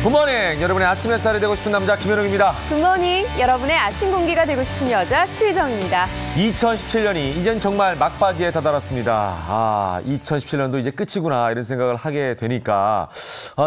굿모닝, 여러분의 아침 햇살이 되고 싶은 남자 김현웅입니다. 굿모닝, 여러분의 아침 공기가 되고 싶은 여자 추희정입니다. 2017년이 이젠 정말 막바지에 다다랐습니다. 2017년도 이제 끝이구나 이런 생각을 하게 되니까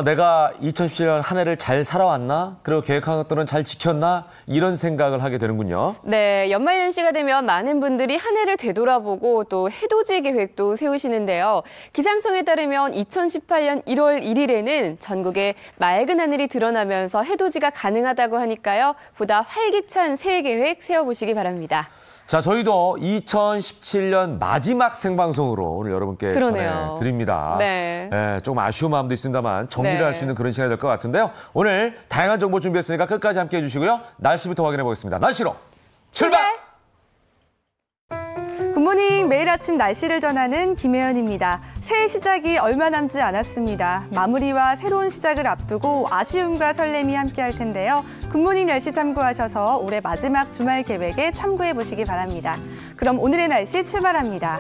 내가 2017년 한 해를 잘 살아왔나? 그리고 계획한 것들은 잘 지켰나? 이런 생각을 하게 되는군요. 네, 연말연시가 되면 많은 분들이 한 해를 되돌아보고 또 해돋이 계획도 세우시는데요. 기상청에 따르면 2018년 1월 1일에는 전국에 맑은 하늘이 드러나면서 해돋이가 가능하다고 하니까요. 보다 활기찬 새해 계획 세워보시기 바랍니다. 자, 저희도 2017년 마지막 생방송으로 오늘 여러분께 전해드립니다. 네. 조금 아쉬운 마음도 있습니다만 정리를 할 수 있는 그런 시간이 될 것 같은데요. 오늘 다양한 정보 준비했으니까 끝까지 함께해 주시고요. 날씨부터 확인해 보겠습니다. 날씨로 출발! 굿모닝, 매일 아침 날씨를 전하는 김혜연입니다. 새해 시작이 얼마 남지 않았습니다. 마무리와 새로운 시작을 앞두고 아쉬움과 설렘이 함께할 텐데요. 굿모닝 날씨 참고하셔서 올해 마지막 주말 계획에 참고해 보시기 바랍니다. 그럼 오늘의 날씨 출발합니다.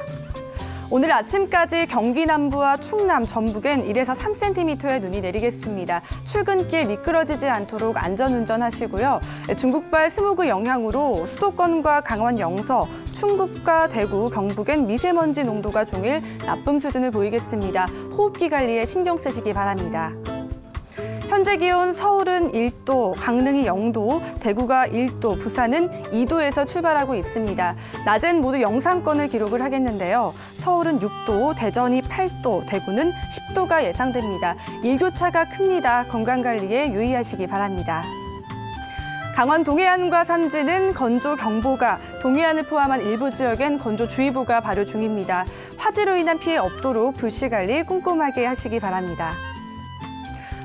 오늘 아침까지 경기 남부와 충남, 전북엔 1에서 3cm의 눈이 내리겠습니다. 출근길 미끄러지지 않도록 안전운전하시고요. 중국발 스모그 영향으로 수도권과 강원 영서, 충북과 대구, 경북엔 미세먼지 농도가 종일 나쁨 수준을 보이겠습니다. 호흡기 관리에 신경 쓰시기 바랍니다. 현재 기온 서울은 1도, 강릉이 0도, 대구가 1도, 부산은 2도에서 출발하고 있습니다. 낮엔 모두 영상권을 기록을 하겠는데요. 서울은 6도, 대전이 8도, 대구는 10도가 예상됩니다. 일교차가 큽니다. 건강관리에 유의하시기 바랍니다. 강원 동해안과 산지는 건조경보가, 동해안을 포함한 일부 지역엔 건조주의보가 발효 중입니다. 화재로 인한 피해 없도록 불씨관리 꼼꼼하게 하시기 바랍니다.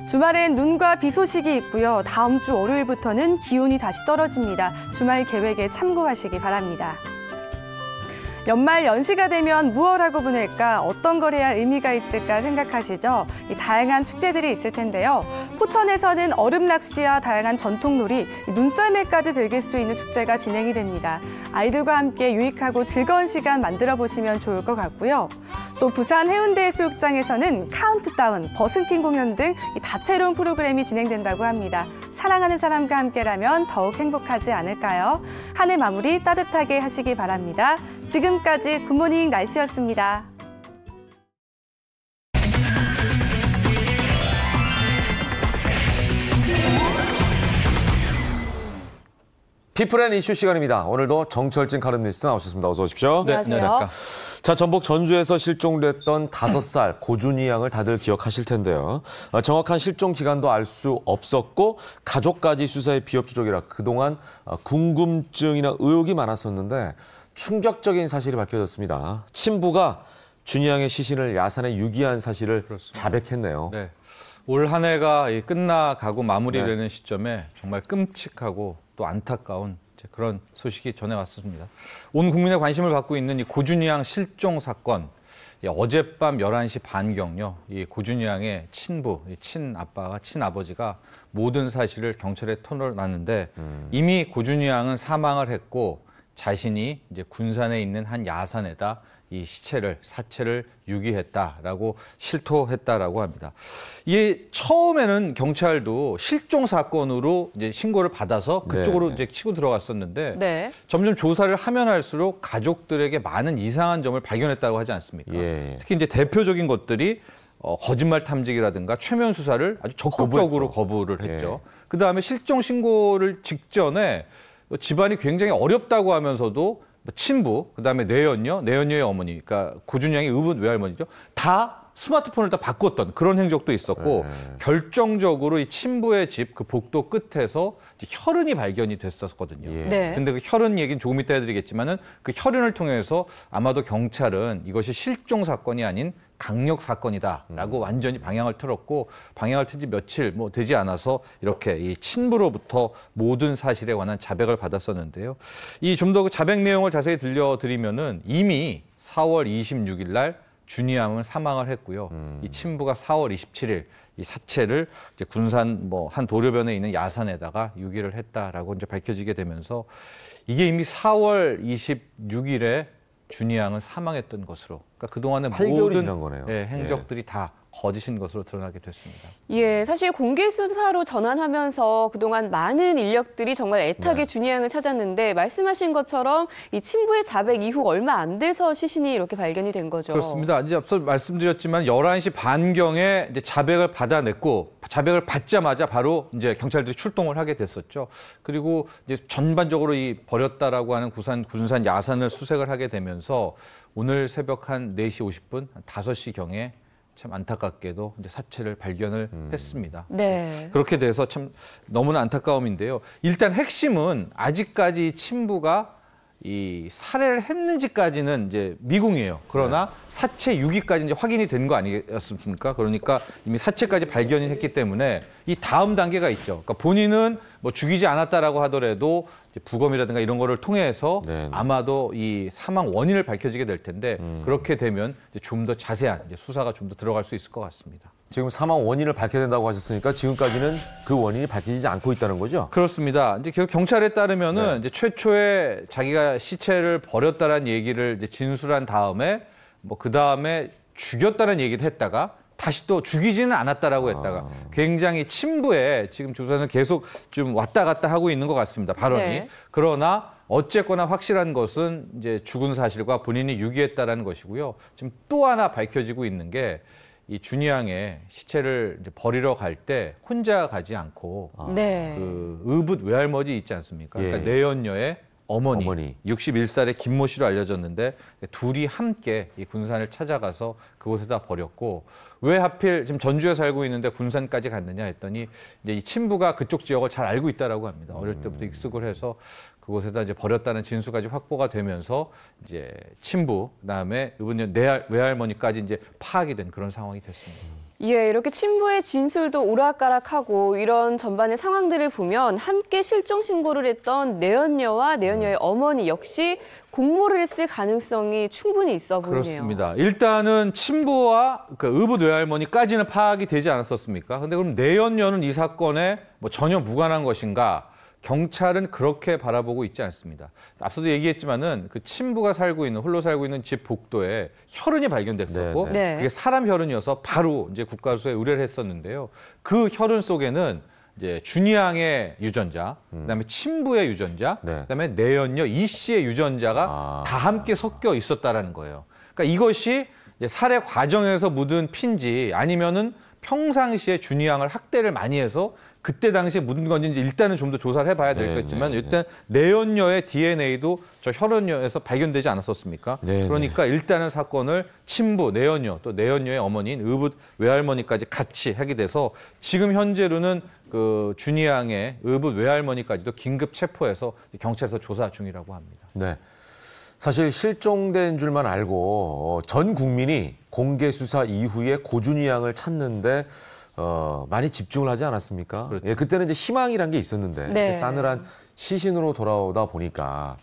주말엔 눈과 비 소식이 있고요. 다음 주 월요일부터는 기온이 다시 떨어집니다. 주말 계획에 참고하시기 바랍니다. 연말 연시가 되면 무얼 하고 보낼까, 어떤 걸 해야 의미가 있을까 생각하시죠? 다양한 축제들이 있을 텐데요. 포천에서는 얼음 낚시와 다양한 전통놀이, 눈썰매까지 즐길 수 있는 축제가 진행이 됩니다. 아이들과 함께 유익하고 즐거운 시간 만들어 보시면 좋을 것 같고요. 또 부산 해운대 해수욕장에서는 카운트다운, 버스킹 공연 등 다채로운 프로그램이 진행된다고 합니다. 사랑하는 사람과 함께라면 더욱 행복하지 않을까요? 한 해 마무리 따뜻하게 하시기 바랍니다. 지금까지 굿모닝 날씨였습니다. 피플 앤 이슈 시간입니다. 오늘도 정철진 칼럼니스트 나오셨습니다. 어서 오십시오. 네, 안녕하세요. 자, 전북 전주에서 실종됐던 5살 고준희 양을 다들 기억하실 텐데요. 정확한 실종 기간도 알 수 없었고 가족까지 수사에 비협조적이라 그동안 궁금증이나 의혹이 많았었는데 충격적인 사실이 밝혀졌습니다. 친부가 준희 양의 시신을 야산에 유기한 사실을 그렇습니다. 자백했네요. 네. 올 한 해가 끝나가고 마무리되는 시점에 정말 끔찍하고 또 안타까운 그런 소식이 전해왔습니다. 온 국민의 관심을 받고 있는 이 고준희 양 실종 사건, 어젯밤 11시 반경요, 이 고준희 양의 친부, 친아빠가, 친아버지가 모든 사실을 경찰에 터널놨는데 이미 고준희 양은 사망을 했고 자신이 이제 군산에 있는 한 야산에다 이 사체를 유기했다라고 실토했다라고 합니다. 이게 처음에는 경찰도 실종 사건으로 이제 신고를 받아서 그쪽으로 이제 치고 들어갔었는데 점점 조사를 하면 할수록 가족들에게 많은 이상한 점을 발견했다고 하지 않습니까? 특히 이제 대표적인 것들이 거짓말 탐지기라든가 최면 수사를 아주 적극적으로 거부를 했죠. 그다음에 실종 신고를 직전에 집안이 굉장히 어렵다고 하면서도 친부, 그다음에 내연녀의 어머니, 그러니까 고준희 양의 의붓 외할머니죠. 다 스마트폰을 다 바꿨던 그런 행적도 있었고 결정적으로 이 친부의 집 그 복도 끝에서 혈흔이 발견이 됐었거든요. 근데 그 혈흔 얘기는 조금 이따 해드리겠지만은 그 혈흔을 통해서 아마도 경찰은 이것이 실종 사건이 아닌 강력 사건이다라고 완전히 방향을 틀었고 방향을 튼 지 며칠 되지 않아서 이렇게 이 친부로부터 모든 사실에 관한 자백을 받았었는데요. 이 좀 더 그 자백 내용을 자세히 들려드리면은 이미 4월 26일 날 준희 양은 사망을 했고요. 이 친부가 4월 27일 이 사체를 이제 군산 뭐 한 도로변에 있는 야산에다가 유기를 했다라고 이제 밝혀지게 되면서 이게 이미 4월 26일에 준이 양은 사망했던 것으로, 그러니까 그동안의 8개월이 모든 지난 거네요. 행적들이 다 거짓인 것으로 드러나게 됐습니다. 예, 사실 공개 수사로 전환하면서 그동안 많은 인력들이 정말 애타게 네. 준이 양을 찾았는데 말씀하신 것처럼 이 친부의 자백 이후 얼마 안 돼서 시신이 이렇게 발견이 된 거죠. 그렇습니다. 이제 앞서 말씀드렸지만 11시 반경에 이제 자백을 받아냈고 자백을 받자마자 바로 이제 경찰들이 출동을 하게 됐었죠. 그리고 이제 전반적으로 이 버렸다라고 하는 군산 야산을 수색을 하게 되면서 오늘 새벽 한 4시 50분, 한 5시 경에 참 안타깝게도 이제 사체를 발견을 했습니다. 네. 그렇게 돼서 참 너무나 안타까움인데요. 일단 핵심은 아직까지 친부가 이 살해를 했는지까지는 이제 미궁이에요. 그러나 사체 유기까지 이제 확인이 된 거 아니겠습니까? 그러니까 이미 사체까지 발견이 했기 때문에 이 다음 단계가 있죠. 그러니까 본인은 뭐 죽이지 않았다라고 하더라도 이제 부검이라든가 이런 거를 통해서 네네. 아마도 이 사망 원인을 밝혀지게 될 텐데 그렇게 되면 좀 더 자세한 이제 수사가 좀 더 들어갈 수 있을 것 같습니다. 지금 사망 원인을 밝혀야 된다고 하셨으니까 지금까지는 그 원인이 밝혀지지 않고 있다는 거죠? 그렇습니다. 이제 계속 경찰에 따르면은 이제 최초에 자기가 시체를 버렸다라는 얘기를 이제 진술한 다음에 뭐 그 다음에 죽였다는 얘기를 했다가 다시 또 죽이지는 않았다라고 했다가 굉장히 친부에 지금 조사는 계속 좀 왔다 갔다 하고 있는 것 같습니다. 발언이. 네. 그러나 어쨌거나 확실한 것은 이제 죽은 사실과 본인이 유기했다라는 것이고요. 지금 또 하나 밝혀지고 있는 게 이 준이 양의 시체를 이제 버리러 갈 때 혼자 가지 않고 네. 그 의붓 외할머니 있지 않습니까? 예. 그러니까 내연녀의 어머니. 61살의 김모 씨로 알려졌는데 둘이 함께 이 군산을 찾아가서 그곳에다 버렸고 왜 하필 지금 전주에 살고 있는데 군산까지 갔느냐 했더니 이제 이 친부가 그쪽 지역을 잘 알고 있다라고 합니다. 어릴 때부터 익숙을 해서 그곳에다 이제 버렸다는 진술까지 확보가 되면서 이제 친부 그다음에 이번 외할머니까지 이제 파악이 된 그런 상황이 됐습니다. 예, 이렇게 친부의 진술도 오락가락하고 이런 전반의 상황들을 보면 함께 실종 신고를 했던 내연녀와 내연녀의 어머니 역시 공모를 했을 가능성이 충분히 있어 보이네요. 그렇습니다. 일단은 친부와 그 의붓 외할머니까지는 파악이 되지 않았었습니까? 근데 그럼 내연녀는 이 사건에 뭐 전혀 무관한 것인가? 경찰은 그렇게 바라보고 있지 않습니다. 앞서도 얘기했지만은 그 친부가 홀로 살고 있는 집 복도에 혈흔이 발견됐었고 네. 그게 사람 혈흔이어서 바로 이제 국가수에 의뢰를 했었는데요. 그 혈흔 속에는 이제 준이 양의 유전자, 그다음에 친부의 유전자, 네. 그다음에 내연녀 이 씨의 유전자가 다 함께 섞여 있었다라는 거예요. 그러니까 이것이 이제 살해 과정에서 묻은 피인지 아니면은 평상시에 준이 양을 학대를 많이 해서 그때 당시에 묻은 건지 일단은 좀 더 조사를 해봐야 되겠지만 일단 내연녀의 DNA도 저 혈흔녀에서 발견되지 않았었습니까? 네, 그러니까 일단은 사건을 친부, 내연녀 또 내연녀의 어머니인 의붓 외할머니까지 같이 하게 돼서 지금 현재로는 그 준이 양의 의붓 외할머니까지도 긴급 체포해서 경찰에서 조사 중이라고 합니다. 네. 사실 실종된 줄만 알고 전 국민이 공개 수사 이후에 고준희 양을 찾는데 많이 집중을 하지 않았습니까? 그렇죠. 예, 그때는 이제 희망이란 게 있었는데 네. 싸늘한 시신으로 돌아오다 보니까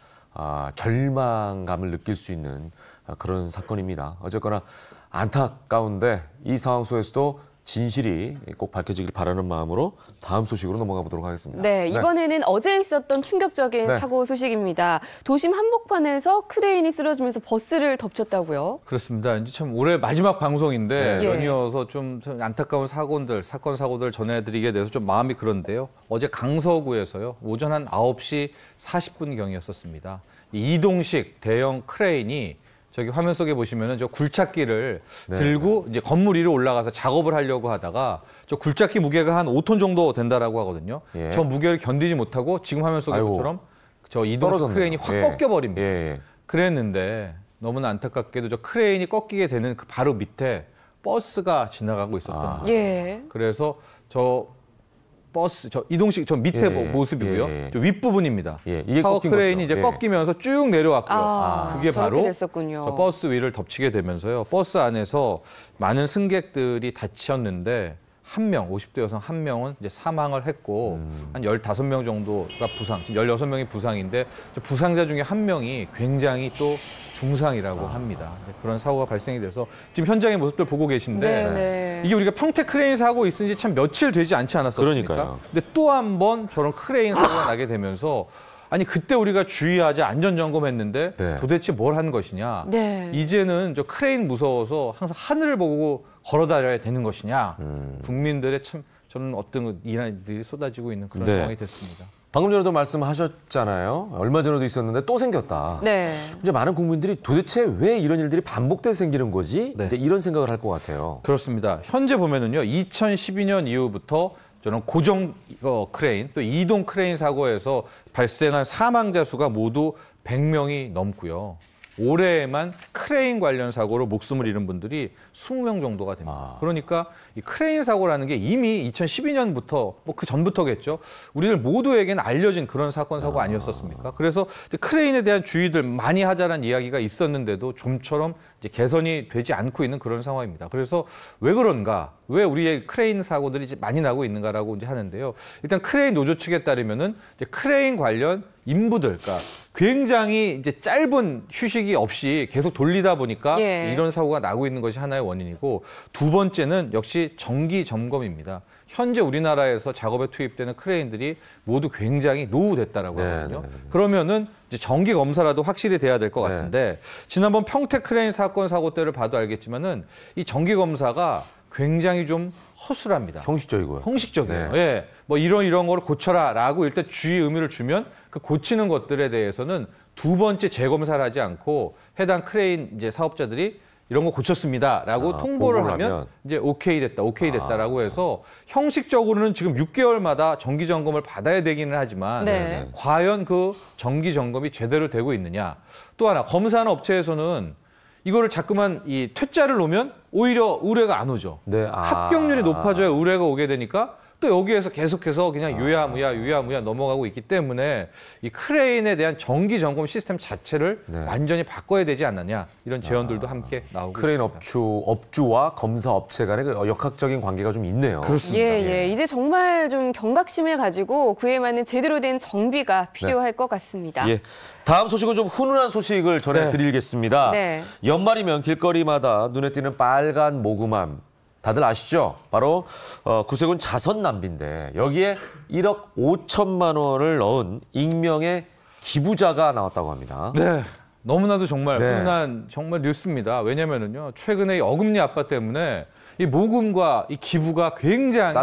절망감을 느낄 수 있는 그런 사건입니다. 어쨌거나 안타까운데 이 상황 속에서도 진실이 꼭 밝혀지길 바라는 마음으로 다음 소식으로 넘어가 보도록 하겠습니다. 네, 이번에는 어제 있었던 충격적인 네. 사고 소식입니다. 도심 한복판에서 크레인이 쓰러지면서 버스를 덮쳤다고요? 그렇습니다. 이제 참 올해 마지막 방송인데 네. 연이어서 좀 안타까운 사고들 전해드리게 돼서 좀 마음이 그런데요. 어제 강서구에서요. 오전 한 9시 40분경이었었습니다. 이동식 대형 크레인이 저기 화면 속에 보시면은 저 굴착기를 들고 이제 건물 위로 올라가서 작업을 하려고 하다가 저 굴착기 무게가 한 5톤 정도 된다라고 하거든요. 예. 저 무게를 견디지 못하고 지금 화면 속에 것처럼 저 이동식 떨어졌네요. 크레인이 확 예. 꺾여버립니다. 예. 그랬는데 너무나 안타깝게도 저 크레인이 꺾이게 되는 그 바로 밑에 버스가 지나가고 있었던 거예요. 예. 그래서 저 버스, 저 이동식 저 밑에 모습이고요. 예. 저 윗부분입니다. 예, 이게 파워 꺾인 크레인이 거죠. 이제 예. 꺾이면서 쭉 내려왔고요. 그게 저렇게 바로 됐었군요. 저 버스 위를 덮치게 되면서요. 버스 안에서 많은 승객들이 다쳤는데 1명, 50대 여성 1명은 이제 사망을 했고 한 15명 정도가 부상, 지금 16명이 부상인데 부상자 중에 1명이 굉장히 또 중상이라고 합니다. 그런 사고가 발생이 돼서 지금 현장의 모습들 보고 계신데 네. 이게 우리가 평택 크레인 사고 있은 지 참 며칠 되지 않지 않았었습니까? 그러니까요. 근데 또 한 번 저런 크레인 사고가 나게 되면서 아니 그때 우리가 주의하자 안전 점검했는데 네. 도대체 뭘 한 것이냐? 네. 이제는 저 크레인 무서워서 항상 하늘을 보고 걸어 다녀야 되는 것이냐? 국민들의 참 저는 어떤 일들이 쏟아지고 있는 그런 네. 상황이 됐습니다. 방금 전에도 말씀하셨잖아요. 얼마 전에도 있었는데 또 생겼다. 네. 이제 많은 국민들이 도대체 왜 이런 일들이 반복돼서 생기는 거지? 네. 이제 이런 생각을 할 것 같아요. 그렇습니다. 현재 보면은요, 2012년 이후부터 저는 고정 크레인 또 이동 크레인 사고에서 발생한 사망자 수가 모두 100명이 넘고요. 올해에만 크레인 관련 사고로 목숨을 잃은 분들이 20명 정도가 됩니다. 그러니까 이 크레인 사고라는 게 이미 2012년부터 뭐 그 전부터겠죠. 우리들 모두에게는 알려진 그런 사건 사고 아니었었습니까? 그래서 이제 크레인에 대한 주의들 많이 하자는 이야기가 있었는데도 좀처럼 이제 개선이 되지 않고 있는 그런 상황입니다. 그래서 왜 그런가? 왜 우리의 크레인 사고들이 이제 많이 나고 있는가라고 이제 하는데요. 일단 크레인 노조 측에 따르면은 이제 크레인 관련 인부들, 그러니까 굉장히 이제 짧은 휴식이 없이 계속 돌리다 보니까 예. 이런 사고가 나고 있는 것이 하나의 원인이고, 두 번째는 역시 정기 점검입니다. 현재 우리나라에서 작업에 투입되는 크레인들이 모두 굉장히 노후됐다라고 하거든요. 그러면은 이제 정기 검사라도 확실히 돼야 될 것 같은데, 지난번 평택 크레인 사건 사고 때를 봐도 알겠지만은 이 정기 검사가 굉장히 좀 허술합니다. 형식적이고요. 형식적이에요. 네. 예, 뭐 이런 거를 고쳐라라고 일단 주의 의미를 주면 그 고치는 것들에 대해서는 두 번째 재검사를 하지 않고 해당 크레인 이제 사업자들이 이런 거 고쳤습니다라고 통보를 하면 이제 오케이 됐다라고 해서 형식적으로는 지금 6개월마다 정기 점검을 받아야 되기는 하지만 네. 과연 그 정기 점검이 제대로 되고 있느냐. 또 하나 검사하는 업체에서는 이거를 자꾸만 이 퇴짜를 놓으면 오히려 의뢰가 안 오죠. 네. 합격률이 높아져야 의뢰가 오게 되니까 또 여기에서 계속해서 그냥 유야무야 넘어가고 있기 때문에 이 크레인에 대한 정기 점검 시스템 자체를 완전히 바꿔야 되지 않느냐, 이런 제언들도 함께 나오고 크레인 있습니다. 업주와 검사 업체 간의 그 역학적인 관계가 좀 있네요. 그렇습니다. 예. 이제 정말 좀 경각심을 가지고 그에 맞는 제대로 된 정비가 필요할 것 같습니다. 예. 다음 소식은 좀 훈훈한 소식을 전해드리겠습니다. 네. 연말이면 길거리마다 눈에 띄는 빨간 모금함. 다들 아시죠? 바로 구세군 자선남비인데 여기에 1억 5천만 원을 넣은 익명의 기부자가 나왔다고 합니다. 네. 너무나도 정말 네. 훈훈한 정말 뉴스입니다. 왜냐면은요, 최근에 이 어금니 아빠 때문에 이 모금과 이 기부가 굉장히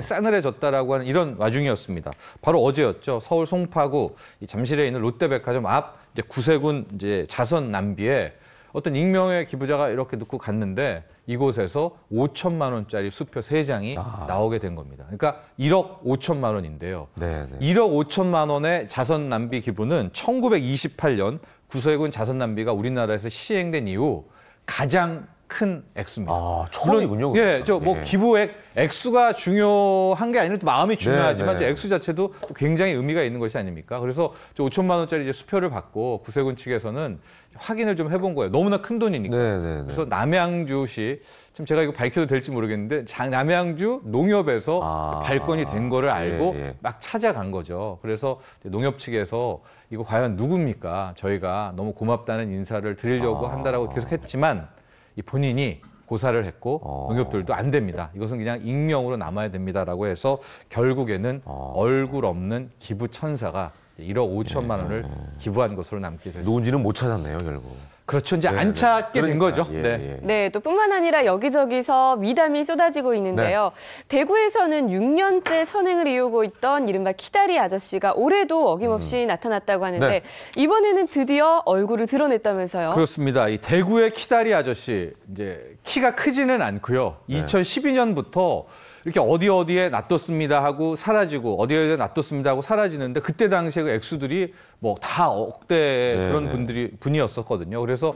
싸늘해졌다라고 하는 이런 와중이었습니다. 바로 어제였죠. 서울 송파구 이 잠실에 있는 롯데백화점 앞 이제 구세군 이제 자선 남비에 어떤 익명의 기부자가 이렇게 넣고 갔는데 이곳에서 5천만 원짜리 수표 3장이 나오게 된 겁니다. 그러니까 1억 5천만 원인데요. 1억 5천만 원의 자선 남비 기부는 1928년 구세군 자선 남비가 우리나라에서 시행된 이후 가장 큰 액수입니다. 처음이군요. 예, 기부액 액수가 중요한 게 아니라 또 마음이 중요하지만 액수 자체도 또 굉장히 의미가 있는 것이 아닙니까? 그래서 5천만 원짜리 이제 수표를 받고 구세군 측에서는 확인을 좀 해본 거예요. 너무나 큰 돈이니까. 그래서 남양주시, 참 제가 이거 밝혀도 될지 모르겠는데 남양주 농협에서 발권이 된 거를 알고 막 찾아간 거죠. 그래서 농협 측에서 이거 과연 누굽니까? 저희가 너무 고맙다는 인사를 드리려고 한다라고 계속 했지만 이 본인이 고사를 했고 농협들도 안 됩니다. 이것은 그냥 익명으로 남아야 됩니다라고 해서 결국에는 얼굴 없는 기부 천사가 1억 5천만 원을 기부한 것으로 남게 됐습니다. 누군지는 못 찾았네요, 결국. 그렇죠. 이제 안 찾게 된 거죠. 네, 또 뿐만 아니라 여기저기서 미담이 쏟아지고 있는데요. 대구에서는 6년째 선행을 이루고 있던 이른바 키다리 아저씨가 올해도 어김없이 나타났다고 하는데 이번에는 드디어 얼굴을 드러냈다면서요. 그렇습니다. 이 대구의 키다리 아저씨, 이제 키가 크지는 않고요. 2012년부터 이렇게 어디에 놔뒀습니다 하고 사라지고 어디에 놔뒀습니다 하고 사라지는데 그때 당시에 그 액수들이 뭐 다 억대 그런 분이었었거든요. 그래서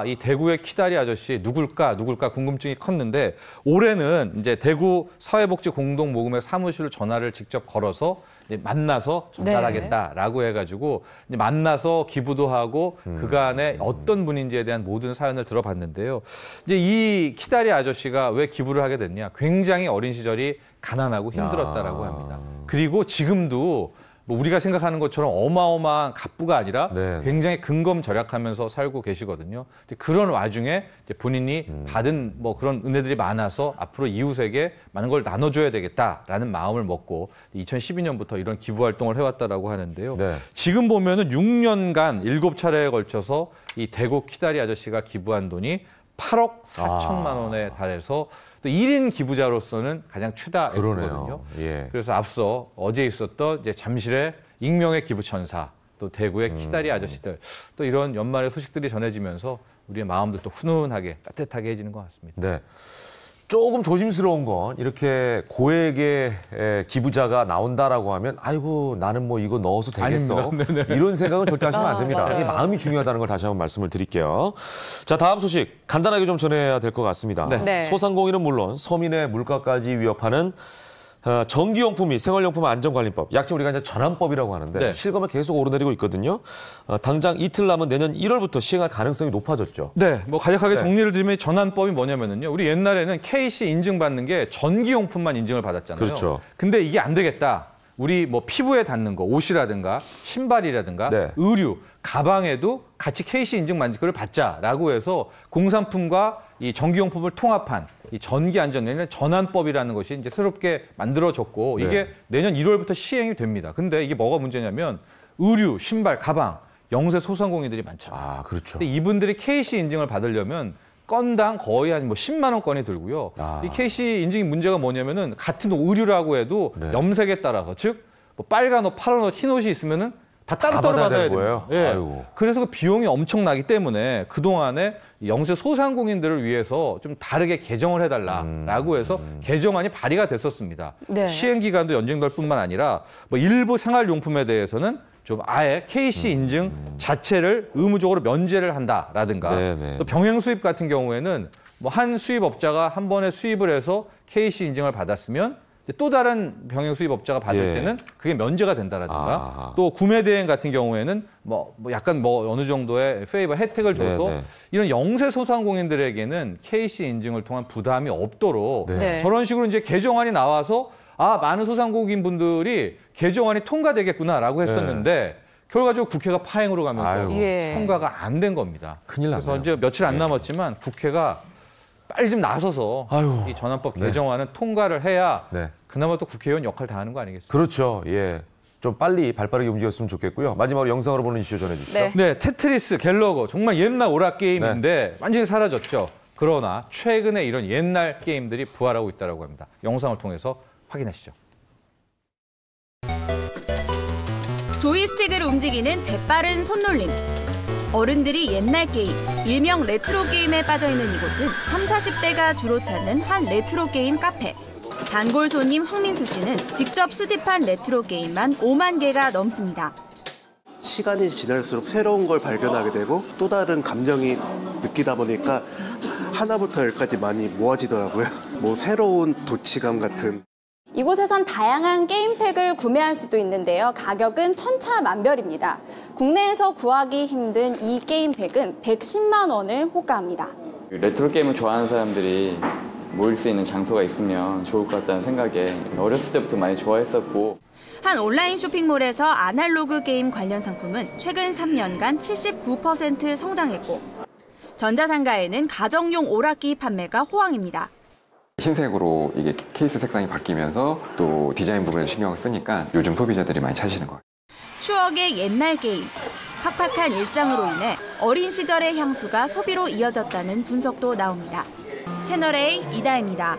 이 대구의 키다리 아저씨 누굴까 궁금증이 컸는데 올해는 이제 대구 사회복지공동모금회 사무실 전화를 직접 걸어서 이제 만나서 전달하겠다라고 해가지고 이제 만나서 기부도 하고 그간에 어떤 분인지에 대한 모든 사연을 들어봤는데요. 이제 이 키다리 아저씨가 왜 기부를 하게 됐냐? 굉장히 어린 시절 시절이 가난하고 힘들었다라고 합니다. 그리고 지금도 뭐 우리가 생각하는 것처럼 어마어마한 갑부가 아니라 네. 굉장히 근검절약하면서 살고 계시거든요. 근데 그런 와중에 이제 본인이 받은 뭐 그런 은혜들이 많아서 앞으로 이웃에게 많은 걸 나눠줘야 되겠다라는 마음을 먹고 2012년부터 이런 기부 활동을 해왔다라고 하는데요. 네. 지금 보면은 6년간 7차례에 걸쳐서 이 대구 키다리 아저씨가 기부한 돈이 8억 4천만 원에 달해서 또 1인 기부자로서는 가장 최다 액수거든요. 그러네요. 예. 그래서 앞서 어제 있었던 이제 잠실의 익명의 기부천사, 또 대구의 키다리 아저씨들, 또 이런 연말의 소식들이 전해지면서 우리의 마음도 또 훈훈하게 따뜻하게 해지는 것 같습니다. 네. 조금 조심스러운 건 이렇게 고액의 기부자가 나온다라고 하면 아이고 나는 뭐 이거 넣어서 되겠어. 이런 생각은 절대 하시면 안 됩니다. 맞아요. 이 마음이 중요하다는 걸 다시 한번 말씀을 드릴게요. 자, 다음 소식 간단하게 좀 전해야 될 것 같습니다. 네. 소상공인은 물론 서민의 물가까지 위협하는 전기용품 및 생활용품 안전관리법, 약칭 우리가 이제 전환법이라고 하는데 네. 실검에 계속 오르내리고 있거든요. 당장 이틀 남은 내년 1월부터 시행할 가능성이 높아졌죠. 네, 뭐 간략하게 네. 정리를 드리면 전환법이 뭐냐면요. 우리 옛날에는 KC 인증받는 게 전기용품만 인증을 받았잖아요. 그렇죠. 근데 이게 안 되겠다. 우리 뭐 피부에 닿는 거, 옷이라든가 신발이라든가 네. 의류, 가방에도 같이 KC 인증 만지를 받자라고 해서 공산품과 이 전기용품을 통합한 이 전기안전에는 전환법이라는 것이 이제 새롭게 만들어졌고 네. 이게 내년 1월부터 시행이 됩니다. 근데 이게 뭐가 문제냐면 의류, 신발, 가방, 영세 소상공인들이 많잖아요. 아, 그렇죠. 근데 이분들이 KC 인증을 받으려면 건당 거의 한 뭐 10만 원권이 들고요. 이 KC 인증이 문제가 뭐냐면은 같은 의류라고 해도 네. 염색에 따라서 즉 뭐 빨간 옷, 파란 옷, 흰 옷이 있으면은 다 따로따로 받아야 받아야 되는 거예요? 돼요. 예. 아이고. 그래서 그 비용이 엄청나기 때문에 그동안에 영세 소상공인들을 위해서 좀 다르게 개정을 해달라라고 해서 개정안이 발의가 됐었습니다. 네. 시행 기간도 연장될 뿐만 아니라 뭐 일부 생활용품에 대해서는 좀 아예 KC 인증 자체를 의무적으로 면제를 한다라든가 네네. 또 병행 수입 같은 경우에는 뭐 한 수입업자가 한 번에 수입을 해서 KC 인증을 받았으면 이제 또 다른 병행 수입업자가 받을 예. 때는 그게 면제가 된다라든가 아. 또 구매 대행 같은 경우에는 뭐 약간 뭐 어느 정도의 페이버 혜택을 줘서 네네. 이런 영세 소상공인들에게는 KC 인증을 통한 부담이 없도록 네. 저런 식으로 이제 개정안이 나와서 아 많은 소상공인 분들이 개정안이 통과되겠구나라고 했었는데 결과적으로 국회가 파행으로 가면서 아이고. 예. 통과가 안 된 겁니다. 큰일 났네요. 그래서 이제 며칠 안 남았지만 국회가 빨리 좀 나서서 아유. 이 전환법 네. 개정안은 통과를 해야 네. 그나마 또 국회의원 역할 다 하는 거 아니겠습니까? 그렇죠. 예. 좀 빨리 발빠르게 움직였으면 좋겠고요. 마지막으로 영상으로 보는 이슈 전해주시죠. 네. 네, 테트리스, 갤러거 정말 옛날 오락 게임인데 완전히 사라졌죠. 그러나 최근에 이런 옛날 게임들이 부활하고 있다고 합니다. 영상을 통해서 확인하시죠. 조이스틱을 움직이는 재빠른 손놀림. 어른들이 옛날 게임, 일명 레트로 게임에 빠져있는 이곳은 30, 40대가 주로 찾는 한 레트로 게임 카페. 단골 손님 황민수 씨는 직접 수집한 레트로 게임만 5만 개가 넘습니다. 시간이 지날수록 새로운 걸 발견하게 되고 또 다른 감정이 느끼다 보니까 하나부터 열까지 많이 모아지더라고요. 뭐 새로운 도취감 같은. 이곳에선 다양한 게임팩을 구매할 수도 있는데요. 가격은 천차만별입니다. 국내에서 구하기 힘든 이 게임팩은 110만 원을 호가합니다. 레트로 게임을 좋아하는 사람들이 모일 수 있는 장소가 있으면 좋을 것 같다는 생각에 어렸을 때부터 많이 좋아했었고 한 온라인 쇼핑몰에서 아날로그 게임 관련 상품은 최근 3년간 79% 성장했고 전자상가에는 가정용 오락기 판매가 호황입니다. 흰색으로 이게 케이스 색상이 바뀌면서 또 디자인 부분에 신경을 쓰니까 요즘 소비자들이 많이 찾으시는 거예요. 추억의 옛날 게임, 팍팍한 일상으로 인해 어린 시절의 향수가 소비로 이어졌다는 분석도 나옵니다. 채널A 이다혜입니다.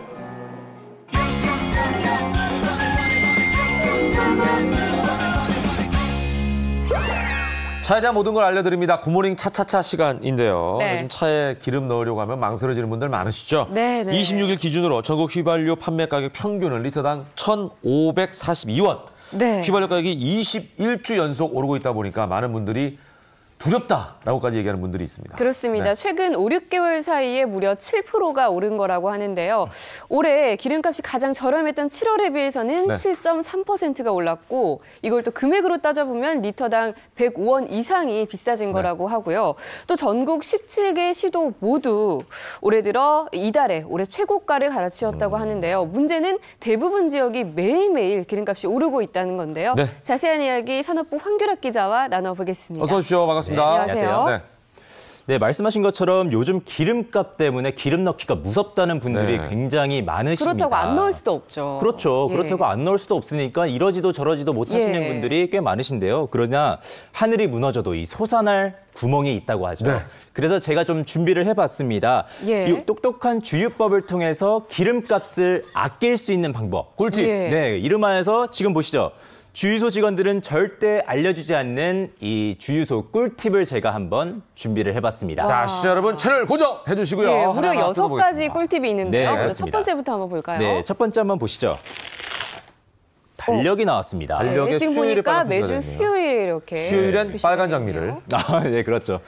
차에 대한 모든 걸 알려드립니다. 굿모닝 차차차 시간인데요. 네. 요즘 차에 기름 넣으려고 하면 망설여지는 분들 많으시죠? 네, 네. 26일 기준으로 전국 휘발유 판매 가격 평균은 리터당 1,542원. 네. 휘발유 가격이 21주 연속 오르고 있다 보니까 많은 분들이 두렵다라고까지 얘기하는 분들이 있습니다. 그렇습니다. 네. 최근 5, 6개월 사이에 무려 7%가 오른 거라고 하는데요. 올해 기름값이 가장 저렴했던 7월에 비해서는 네. 7.3%가 올랐고 이걸 또 금액으로 따져보면 리터당 105원 이상이 비싸진 거라고 하고요. 또 전국 17개 시도 모두 올해 들어 이달에 올해 최고가를 갈아치웠다고 하는데요. 문제는 대부분 지역이 매일매일 기름값이 오르고 있다는 건데요. 네. 자세한 이야기 산업부 황규락 기자와 나눠보겠습니다. 어서 오십시오. 반갑습니다. 네, 안녕하세요. 네. 네, 말씀하신 것처럼 요즘 기름값 때문에 기름 넣기가 무섭다는 분들이 네. 굉장히 많으십니다. 그렇다고 안 넣을 수도 없죠. 그렇죠. 예. 그렇다고 안 넣을 수도 없으니까 이러지도 저러지도 못하시는 예. 분들이 꽤 많으신데요. 그러나 하늘이 무너져도 이 솟아날 구멍이 있다고 하죠. 네. 그래서 제가 좀 준비를 해봤습니다. 예. 이 똑똑한 주유법을 통해서 기름값을 아낄 수 있는 방법. 꿀팁. 예. 네, 이름하여서 지금 보시죠. 주유소 직원들은 절대 알려주지 않는 이 주유소 꿀팁을 제가 한번 준비를 해봤습니다. 자, 시청자 여러분 채널 고정해 주시고요. 예, 무려 하나하나 6가지 뜯어보겠습니다. 꿀팁이 있는데요. 네, 먼저 첫 그렇습니다. 번째부터 한번 볼까요? 네, 첫 번째 한번 보시죠. 달력이 나왔습니다. 달력. 네, 지금 수요일에 보니까 빨간 매주 표시가 되네요. 수요일에 이렇게 수요일엔 표시가 빨간 되네요. 장미를. 아, 네, 그렇죠.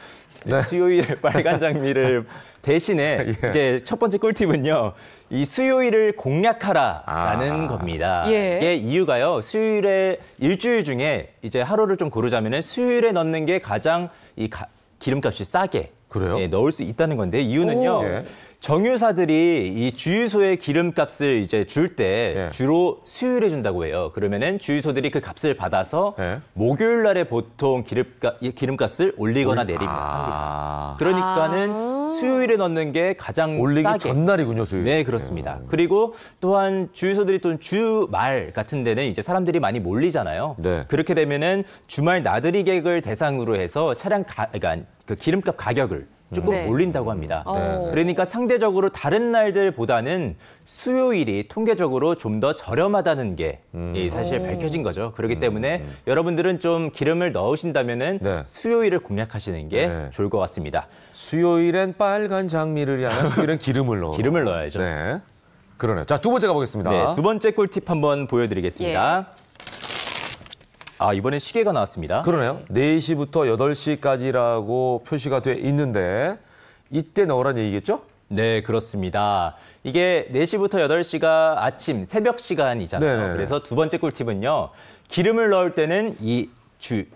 네. 수요일에 빨간 장미를 대신에 예. 이제 첫 번째 꿀팁은요. 이 수요일을 공략하라라는 겁니다. 예. 이게 이유가요. 수요일에 일주일 중에 이제 하루를 좀 고르자면은 수요일에 넣는 게 가장 이 기름값이 싸게 그래요? 예, 넣을 수 있다는 건데 이유는요. 오. 예. 정유사들이 이 주유소의 기름값을 이제 줄 때 예. 주로 수요일에 준다고 해요. 그러면은 주유소들이 그 값을 받아서 예. 목요일 날에 보통 기름값을 올리거나 내립니다. 그러니까는 수요일에 넣는 게 가장 올리기 싸게. 전날이군요, 수요일. 네, 그렇습니다. 그리고 또한 주유소들이 또 주말 같은 데는 이제 사람들이 많이 몰리잖아요. 네. 그렇게 되면은 주말 나들이객을 대상으로 해서 그러니까 그 기름값 가격을 조금 네. 올린다고 합니다. 네. 그러니까 상대적으로 다른 날들보다는 수요일이 통계적으로 좀 더 저렴하다는 게 사실 밝혀진 거죠. 그렇기 때문에 여러분들은 좀 기름을 넣으신다면은 네. 수요일을 공략하시는 게 네. 좋을 것 같습니다. 수요일엔 빨간 장미를 향한 수요일엔 기름을 넣어. 기름을 넣어야죠. 네. 그러네요. 자, 두 번째 가보겠습니다. 네, 두 번째 꿀팁 한번 보여드리겠습니다. 아, 이번엔 시계가 나왔습니다. 그러네요. 4시부터 8시까지라고 표시가 돼 있는데 이때 넣으라는 얘기겠죠? 네, 그렇습니다. 이게 4시부터 8시가 아침, 새벽 시간이잖아요. 네네네. 그래서 두 번째 꿀팁은요. 기름을 넣을 때는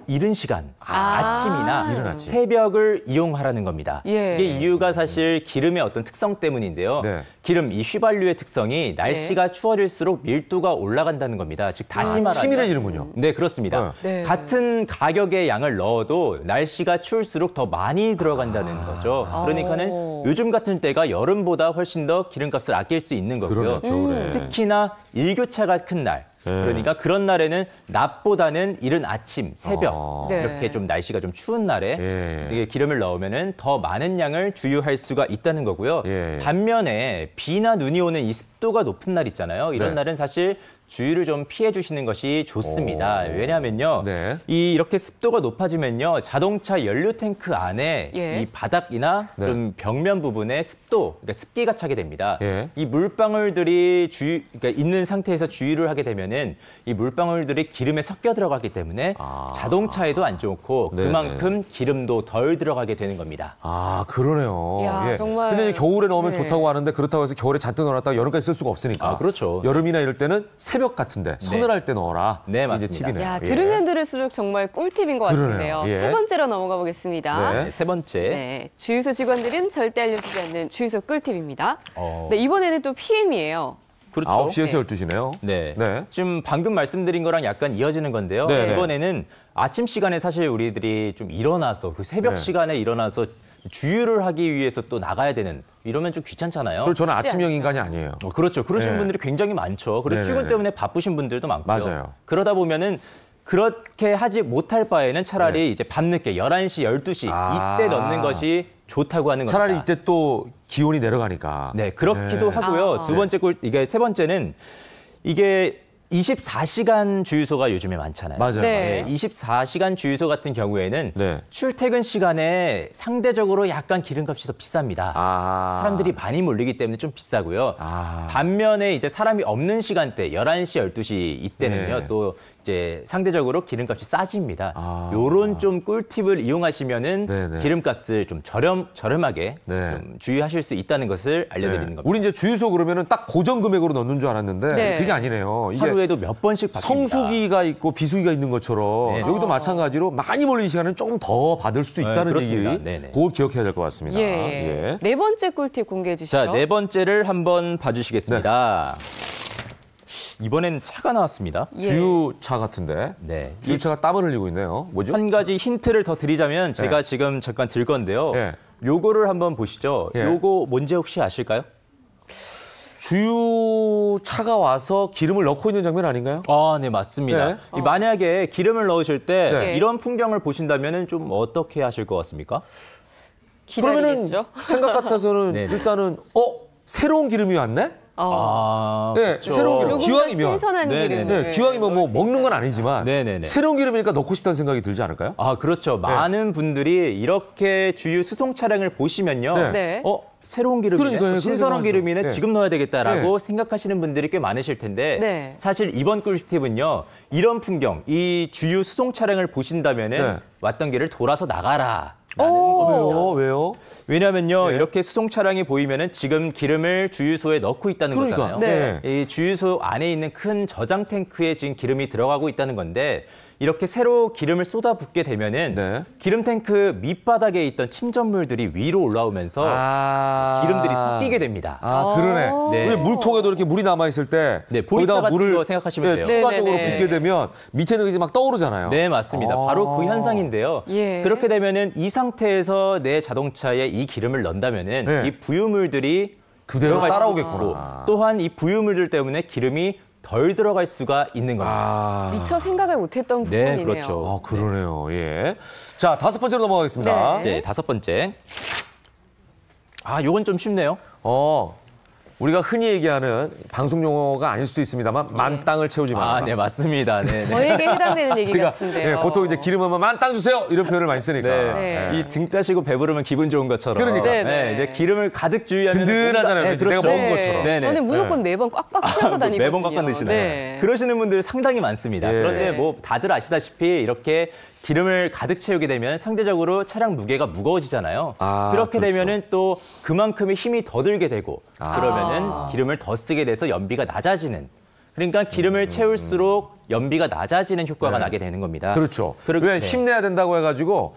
이른 시간, 아침이나 이른 아침. 새벽을 이용하라는 겁니다. 예. 이게 이유가 사실 기름의 어떤 특성 때문인데요. 네. 기름, 이 휘발유의 특성이 날씨가 추워질수록 밀도가 올라간다는 겁니다. 즉 다시 말하면 치밀해지는군요. 네, 그렇습니다. 네. 같은 가격의 양을 넣어도 날씨가 추울수록 더 많이 들어간다는 거죠. 그러니까는 요즘 같은 때가 여름보다 훨씬 더 기름값을 아낄 수 있는 거고요. 그러네요, 겨울에. 특히나 일교차가 큰 날. 그러니까 그런 날에는 낮보다는 이른 아침, 새벽 네. 이렇게 좀 날씨가 좀 추운 날에 예. 이게 기름을 넣으면은 더 많은 양을 주유할 수가 있다는 거고요. 예. 반면에 비나 눈이 오는 이 습도가 높은 날 있잖아요. 이런 네. 날은 사실 주유를 좀 피해 주시는 것이 좋습니다. 왜냐하면요. 네. 이렇게 습도가 높아지면요. 자동차 연료 탱크 안에 예. 이 바닥이나 네. 좀 벽면 부분에 그러니까 습기가 차게 됩니다. 예. 이 물방울들이 그러니까 있는 상태에서 주유를 하게 되면은 이 물방울들이 기름에 섞여 들어가기 때문에 자동차에도 안 좋고 네네. 그만큼 기름도 덜 들어가게 되는 겁니다. 아, 그러네요. 이야, 정말. 근데 이제 겨울에 넣으면 네. 좋다고 하는데 그렇다고 해서 겨울에 잔뜩 넣어놨다가 여름까지 쓸 수가 없으니까. 아, 그렇죠. 여름이나 이럴 때는 새벽 같은데 서늘할 때 넣어라. 네, 이제 맞습니다. 팁이네요. 야, 예. 들으면 들을수록 정말 꿀팁인 것 그러네요. 같은데요. 예. 세 번째로 넘어가 보겠습니다. 네. 네, 세 번째. 네, 주유소 직원들은 절대 알려주지 않는 주유소 꿀팁입니다. 어. 네, 이번에는 또 PM이에요. 그렇죠. 9시에서 12시네요. 네. 네. 지금 방금 말씀드린 거랑 약간 이어지는 건데요. 네, 이번에는 아침 시간에 사실 우리들이 좀 일어나서 그 새벽 네. 시간에 일어나서 주유를 하기 위해서 또 나가야 되는 이러면 좀 귀찮잖아요. 그리고 저는 아침형 인간이 아니에요. 그렇죠. 그러신 네. 분들이 굉장히 많죠. 그리고 네네네. 출근 때문에 바쁘신 분들도 많고요. 맞아요. 그러다 보면은 그렇게 하지 못할 바에는 차라리 네. 이제 밤늦게 11시, 12시 아. 이때 넣는 것이 좋다고 하는 겁니다. 차라리 이때 또 기온이 내려가니까. 네, 그렇기도 네. 하고요. 아. 두 번째 이게 세 번째는 이게 24시간 주유소가 요즘에 많잖아요. 맞아요. 네. 24시간 주유소 같은 경우에는 네. 출퇴근 시간에 상대적으로 약간 기름값이 더 비쌉니다. 사람들이 많이 몰리기 때문에 좀 비싸고요. 반면에 이제 사람이 없는 시간대 11시, 12시 이때는요. 네. 또 이제 상대적으로 기름값이 싸집니다. 요런 좀 꿀팁을 이용하시면은 네네. 기름값을 좀 저렴하게 네. 좀 주의하실 수 있다는 것을 알려드리는 겁니다. 우리 이제 주유소 그러면은 딱 고정 금액으로 넣는 줄 알았는데 네. 그게 아니네요. 이게 하루에도 몇 번씩 바뀝니다. 성수기가 있고 비수기가 있는 것처럼 네. 여기도 마찬가지로 많이 몰리는 시간은 조금 더 받을 수도 있다는 그렇습니다. 얘기. 네네. 그걸 기억해야 될 것 같습니다. 예. 네 번째 꿀팁 공개해 주시죠. 자, 네 번째를 한번 봐주시겠습니다. 이번엔 차가 나왔습니다. 예. 주유차 같은데. 네. 주유차가 땀을 흘리고 있네요. 뭐죠? 한 가지 힌트를 더 드리자면 제가 지금 잠깐 들 건데요. 예. 요거를 한번 보시죠. 예. 요거 뭔지 혹시 아실까요? 주유차가 와서 기름을 넣고 있는 장면 아닌가요? 아, 네, 맞습니다. 네. 이 만약에 기름을 넣으실 때 네. 이런 풍경을 보신다면 좀 어떻게 하실 것 같습니까? 그러면은 기다리겠죠. 생각 같아서는 네네. 일단은 새로운 기름이 왔네? 네, 그렇죠. 새로운 기름. 조금 더 기왕이면. 신선한 네네네. 기름을 네, 기왕이면 뭐 넣을 수 먹는 건 있어요. 아니지만 네네네. 새로운 기름이니까 넣고 싶다는 생각이 들지 않을까요? 아, 그렇죠. 많은 분들이 이렇게 주유 수송 차량을 보시면요. 네. 네. 새로운 기름이네, 그러니까요. 신선한 그러니까 기름이네, 네. 지금 넣어야 되겠다라고 네. 생각하시는 분들이 꽤 많으실 텐데 네. 사실 이번 꿀팁은요. 이런 풍경, 이 주유 수송 차량을 보신다면은 네. 왔던 길을 돌아서 나가라. 왜요? 왜냐면요, 네. 이렇게 수송 차량이 보이면은 지금 기름을 주유소에 넣고 있다는 그러니까. 거잖아요. 네. 이 주유소 안에 있는 큰 저장 탱크에 지금 기름이 들어가고 있다는 건데 이렇게 새로 기름을 쏟아붓게 되면은 네. 기름 탱크 밑바닥에 있던 침전물들이 위로 올라오면서 기름들이 섞이게 됩니다. 그러네. 네. 우리 물통에도 이렇게 물이 남아 있을 때 네, 보리차 같은 거 생각하시면 돼요. 추가적으로 네네네. 붓게 되면 밑에는 이제 막 떠오르잖아요. 네, 맞습니다. 바로 그 현상인데요. 예. 그렇게 되면은 이 상태에서 내 자동차에 이 기름을 넣는다면은 네. 이 부유물들이 그대로 들어갈 따라오겠구나. 수 있고 또한 이 부유물들 때문에 기름이 덜 들어갈 수가 있는 겁니다. 미처 생각을 못했던 부분이네요. 네, 그렇죠. 그러네요. 예. 자, 5번째로 넘어가겠습니다. 네. 이제 5번째. 요건 좀 쉽네요. 우리가 흔히 얘기하는 방송 용어가 아닐 수도 있습니다만 만땅을 채우지 마라. 네, 맞습니다. 네. 저에게 해당되는 얘기 그러니까 같은데요. 보통 이제 기름은 만땅 주세요 이런 표현을 많이 쓰니까. 네. 이 등 따시고 배부르면 기분 좋은 것처럼. 그러니까. 네, 네. 이제 기름을 가득 주유하면 든든하잖아요. 왠지 내가 먹은 것처럼. 네네. 저는 무조건 매번 꽉꽉 채워서 다니거든요. 매번 꽉꽉 드시나요? 네. 그러시는 분들 상당히 많습니다. 예. 그런데 네. 뭐 다들 아시다시피 이렇게 기름을 가득 채우게 되면 상대적으로 차량 무게가 무거워지잖아요. 그렇게 그렇죠. 되면은 또 그만큼의 힘이 더 들게 되고 그러면은 기름을 더 쓰게 돼서 연비가 낮아지는. 그러니까 기름을 채울수록 연비가 낮아지는 효과가 나게 되는 겁니다. 그렇죠. 그렇게- 왜 네. 힘내야 된다고 해가지고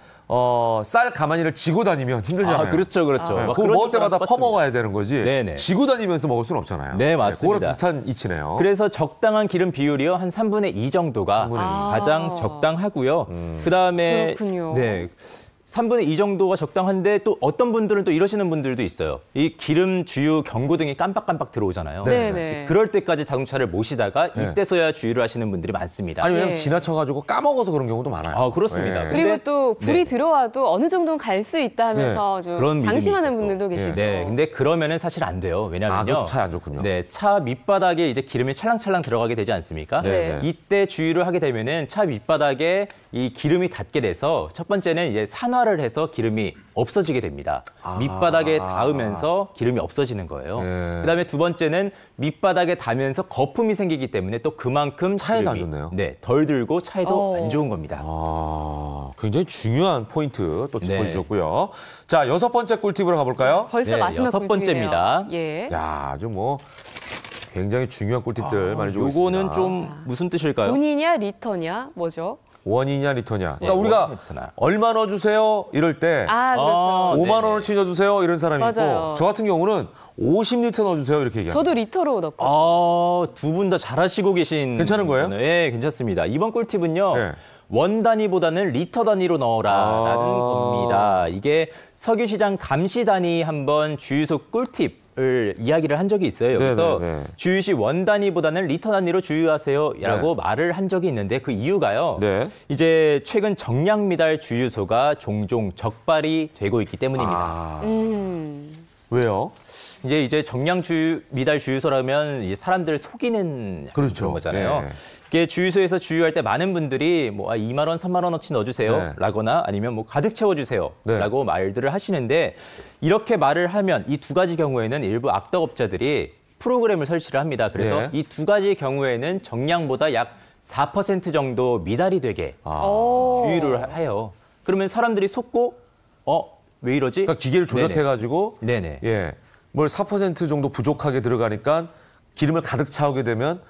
쌀 가마니를 지고 다니면 힘들잖아요. 그렇죠, 그렇죠. 네, 막 그거 그런 먹을 때마다 효과가 퍼먹어야 되는 거지. 네네. 지고 다니면서 먹을 수는 없잖아요. 네, 맞습니다. 그거랑 비슷한 이치네요. 그래서 적당한 기름 비율이요 한 3분의 2 정도가 3분의 2. 가장 적당하고요. 그다음에 그렇군요. 네. 3분의 2 정도가 적당한데 또 어떤 분들은 또 이러시는 분들도 있어요. 이 기름 주유 경고등이 깜빡깜빡 들어오잖아요. 네네. 그럴 때까지 자동차를 모시다가 네. 이때서야 주유를 하시는 분들이 많습니다. 아니 왜냐면 예. 지나쳐가지고 까먹어서 그런 경우도 많아요. 그렇습니다. 예. 근데- 그리고 또 불이 네. 들어와도 어느 정도는 갈 수 있다 하면서 좀 그런 믿음이 방심하는 있죠, 또. 분들도 계시죠. 네, 근데 그러면은 사실 안 돼요. 왜냐면요. 그것도 차에 안 좋군요. 네, 차 밑바닥에 이제 기름이 찰랑찰랑 들어가게 되지 않습니까? 네, 네. 이때 주유를 하게 되면은 차 밑바닥에 이 기름이 닿게 돼서 첫 번째는 이제 산화를 해서 기름이 없어지게 됩니다. 밑바닥에 닿으면서 기름이 없어지는 거예요. 네. 그다음에 두 번째는 밑바닥에 닿으면서 거품이 생기기 때문에 또 그만큼 차에도 안 기름이, 좋네요. 네, 덜 들고 차에도 안 좋은 겁니다. 굉장히 중요한 포인트 또 네. 짚어주셨고요. 자, 6번째 꿀팁으로 가볼까요? 벌써 네, 마지막 여섯 꿀팁이네요. 번째입니다. 예. 야, 아주 뭐 굉장히 중요한 꿀팁들 많이 주고 있습니다. 요거는 좀 무슨 뜻일까요? 원이냐 리터냐 뭐죠? 원이냐 리터냐. 네, 그러니까 우리가 원, 리터나. 얼마 넣어주세요 이럴 때 그렇죠. 5만 네네. 원어치 넣어주세요 이런 사람이 맞아요. 있고 저 같은 경우는 50리터 넣어주세요 이렇게 얘기합니다. 저도 리터로 넣고. 두 분 다 잘하시고 계신. 괜찮은 거예요? 네, 괜찮습니다. 이번 꿀팁은요. 네. 원 단위보다는 리터 단위로 넣어라라는 겁니다. 이게 석유시장 감시 단위 한번 주유소 꿀팁을 이야기를 한 적이 있어요. 여기서 네네네. 주유 시 원 단위보다는 리터 단위로 주유하세요라고 말을 한 적이 있는데 그 이유가요. 네. 이제 최근 정량 미달 주유소가 종종 적발이 되고 있기 때문입니다. 왜요? 이제 정량 미달 주유소라면 이 사람들 속이는 그렇죠. 그런 거잖아요. 네. 이게 주유소에서 주유할 때 많은 분들이 뭐 2만 원, 3만 원어치 넣어주세요. 네. 라거나 아니면 뭐 가득 채워주세요. 네. 라고 말들을 하시는데 이렇게 말을 하면 이 두 가지 경우에는 일부 악덕업자들이 프로그램을 설치를 합니다. 그래서 네. 이 두 가지 경우에는 정량보다 약 4% 정도 미달이 되게 주유를 해요. 그러면 사람들이 속고 왜 이러지? 그러니까 기계를 조작해가지고 네네. 예, 뭘 4% 정도 부족하게 들어가니까 기름을 가득 차오게 되면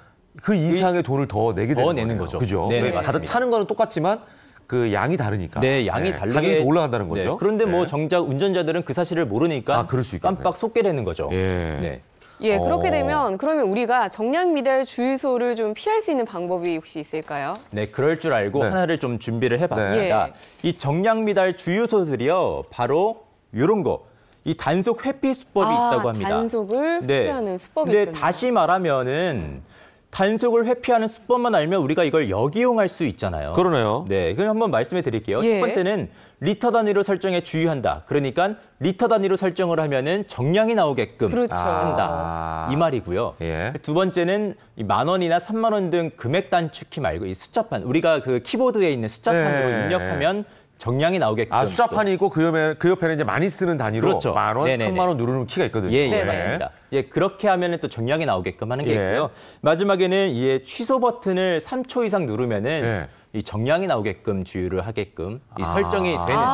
그 이상의 돈을 더 내게 되는 내는 거예요. 거죠. 그죠? 네네, 가득 맞습니다. 차는 거는 똑같지만 그 양이 다르니까. 네, 양이 다르게 가격이 더 올라간다는 거죠. 네, 그런데 뭐 네. 정작 운전자들은 그 사실을 모르니까 그럴 수 있겠네. 깜빡 속게 되는 거죠. 예. 네. 예, 그렇게 되면 그러면 우리가 정량 미달 주유소를 좀 피할 수 있는 방법이 혹시 있을까요? 네, 그럴 줄 알고 네. 하나를 좀 준비를 해봤습니다. 네. 이 정량 미달 주유소들이요, 바로 이런 거, 이 단속 회피 수법이 있다고 합니다. 단속을 회피하는 수법이 근데 있군요. 다시 말하면은 단속을 회피하는 수법만 알면 우리가 이걸 역이용할 수 있잖아요. 그러네요. 네, 그럼 한번 말씀해 드릴게요. 예. 첫 번째는 리터 단위로 설정해 주유한다. 그러니까 리터 단위로 설정을 하면은 정량이 나오게끔 그렇죠. 한다. 이 말이고요. 예. 두 번째는 이 10,000원이나 30,000원 등 금액 단축키 말고 이 숫자판, 우리가 그 키보드에 있는 숫자판으로 예. 입력하면 정량이 나오게끔. 숫자판이 있고 그 옆에는 이제 많이 쓰는 단위로 그렇죠. 10,000원, 네네네. 3,000원 누르는 키가 있거든요. 예, 네네. 맞습니다. 예, 그렇게 하면은 또 정량이 나오게끔 하는 게 예. 있고요. 마지막에는 이 취소 버튼을 3초 이상 누르면은 예. 이 정량이 나오게끔 주유를 하게끔 이 설정이 되는.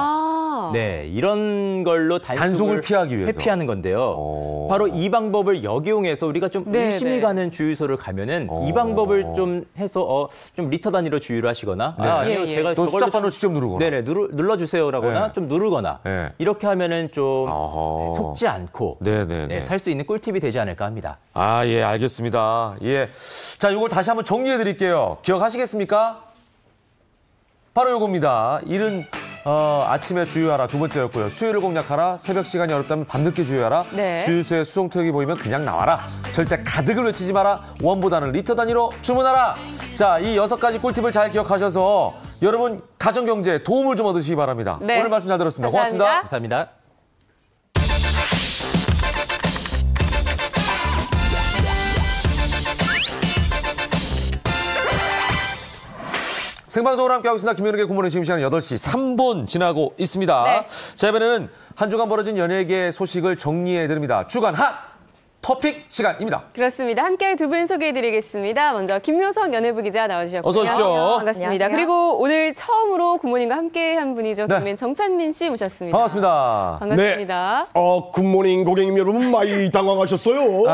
네, 이런 걸로 단속을 피하기 위해서. 회피하는 건데요. 바로 이 방법을 역이용해서 우리가 좀 네, 의심이 네. 가는 주유소를 가면은 이 방법을 좀 해서 좀 리터 단위로 주유를 하시거나 아니요, 예, 예. 제가 또 저걸로 숫자판으로 좀- 직접 누르거나. 네네, 눌러주세요라거나 네. 좀 누르거나 네. 이렇게 하면은 좀 어허. 속지 않고 네네네. 살 수 있는 꿀팁이 되지 않을까 합니다. 예, 알겠습니다. 예. 자, 이걸 다시 한번 정리해 드릴게요. 기억하시겠습니까? 바로 요겁니다. 일은 아침에 주유하라 두 번째였고요. 수요일을 공략하라. 새벽 시간이 어렵다면 밤늦게 주유하라. 네. 주유소에 수송트럭이 보이면 그냥 나와라. 절대 가득을 외치지 마라. 원보다는 리터 단위로 주문하라. 자, 이 6가지 꿀팁을 잘 기억하셔서 여러분 가정경제에 도움을 좀 얻으시기 바랍니다. 네. 오늘 말씀 잘 들었습니다. 감사합니다. 고맙습니다. 감사합니다. 생방송으로 함께하고 있습니다. 김현욱의 굿모닝 지금 시간 8시 3분 지나고 있습니다. 네. 자, 이번에는 한 주간 벌어진 연예계 소식을 정리해드립니다. 주간 핫 토픽 시간입니다. 그렇습니다. 함께할 두 분 소개해드리겠습니다. 먼저 김효석 연예부 기자 나와주셨고요. 어서 오십시오. 반갑습니다. 안녕하세요. 그리고 오늘 처음으로 굿모닝과 함께한 분이죠. 네. 김민 정찬민 씨 모셨습니다. 반갑습니다. 반갑습니다. 굿모닝 고객님 여러분 많이 당황하셨어요.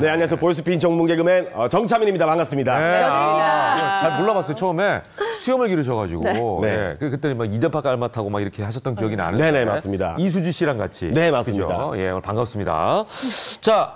네, 안녕하세요. 보이스피싱 전문 개그맨 정차민입니다. 반갑습니다. 반갑습니다. 잘 몰라봤어요. 처음에 수염을 기르셔가지고. 네. 그때는 막 이대파 깔맞하고 막 이렇게 하셨던 기억이 나는데. 네네, 맞습니다. 이수지 씨랑 같이. 네, 맞습니다. 그죠? 예, 오늘 반갑습니다. 자,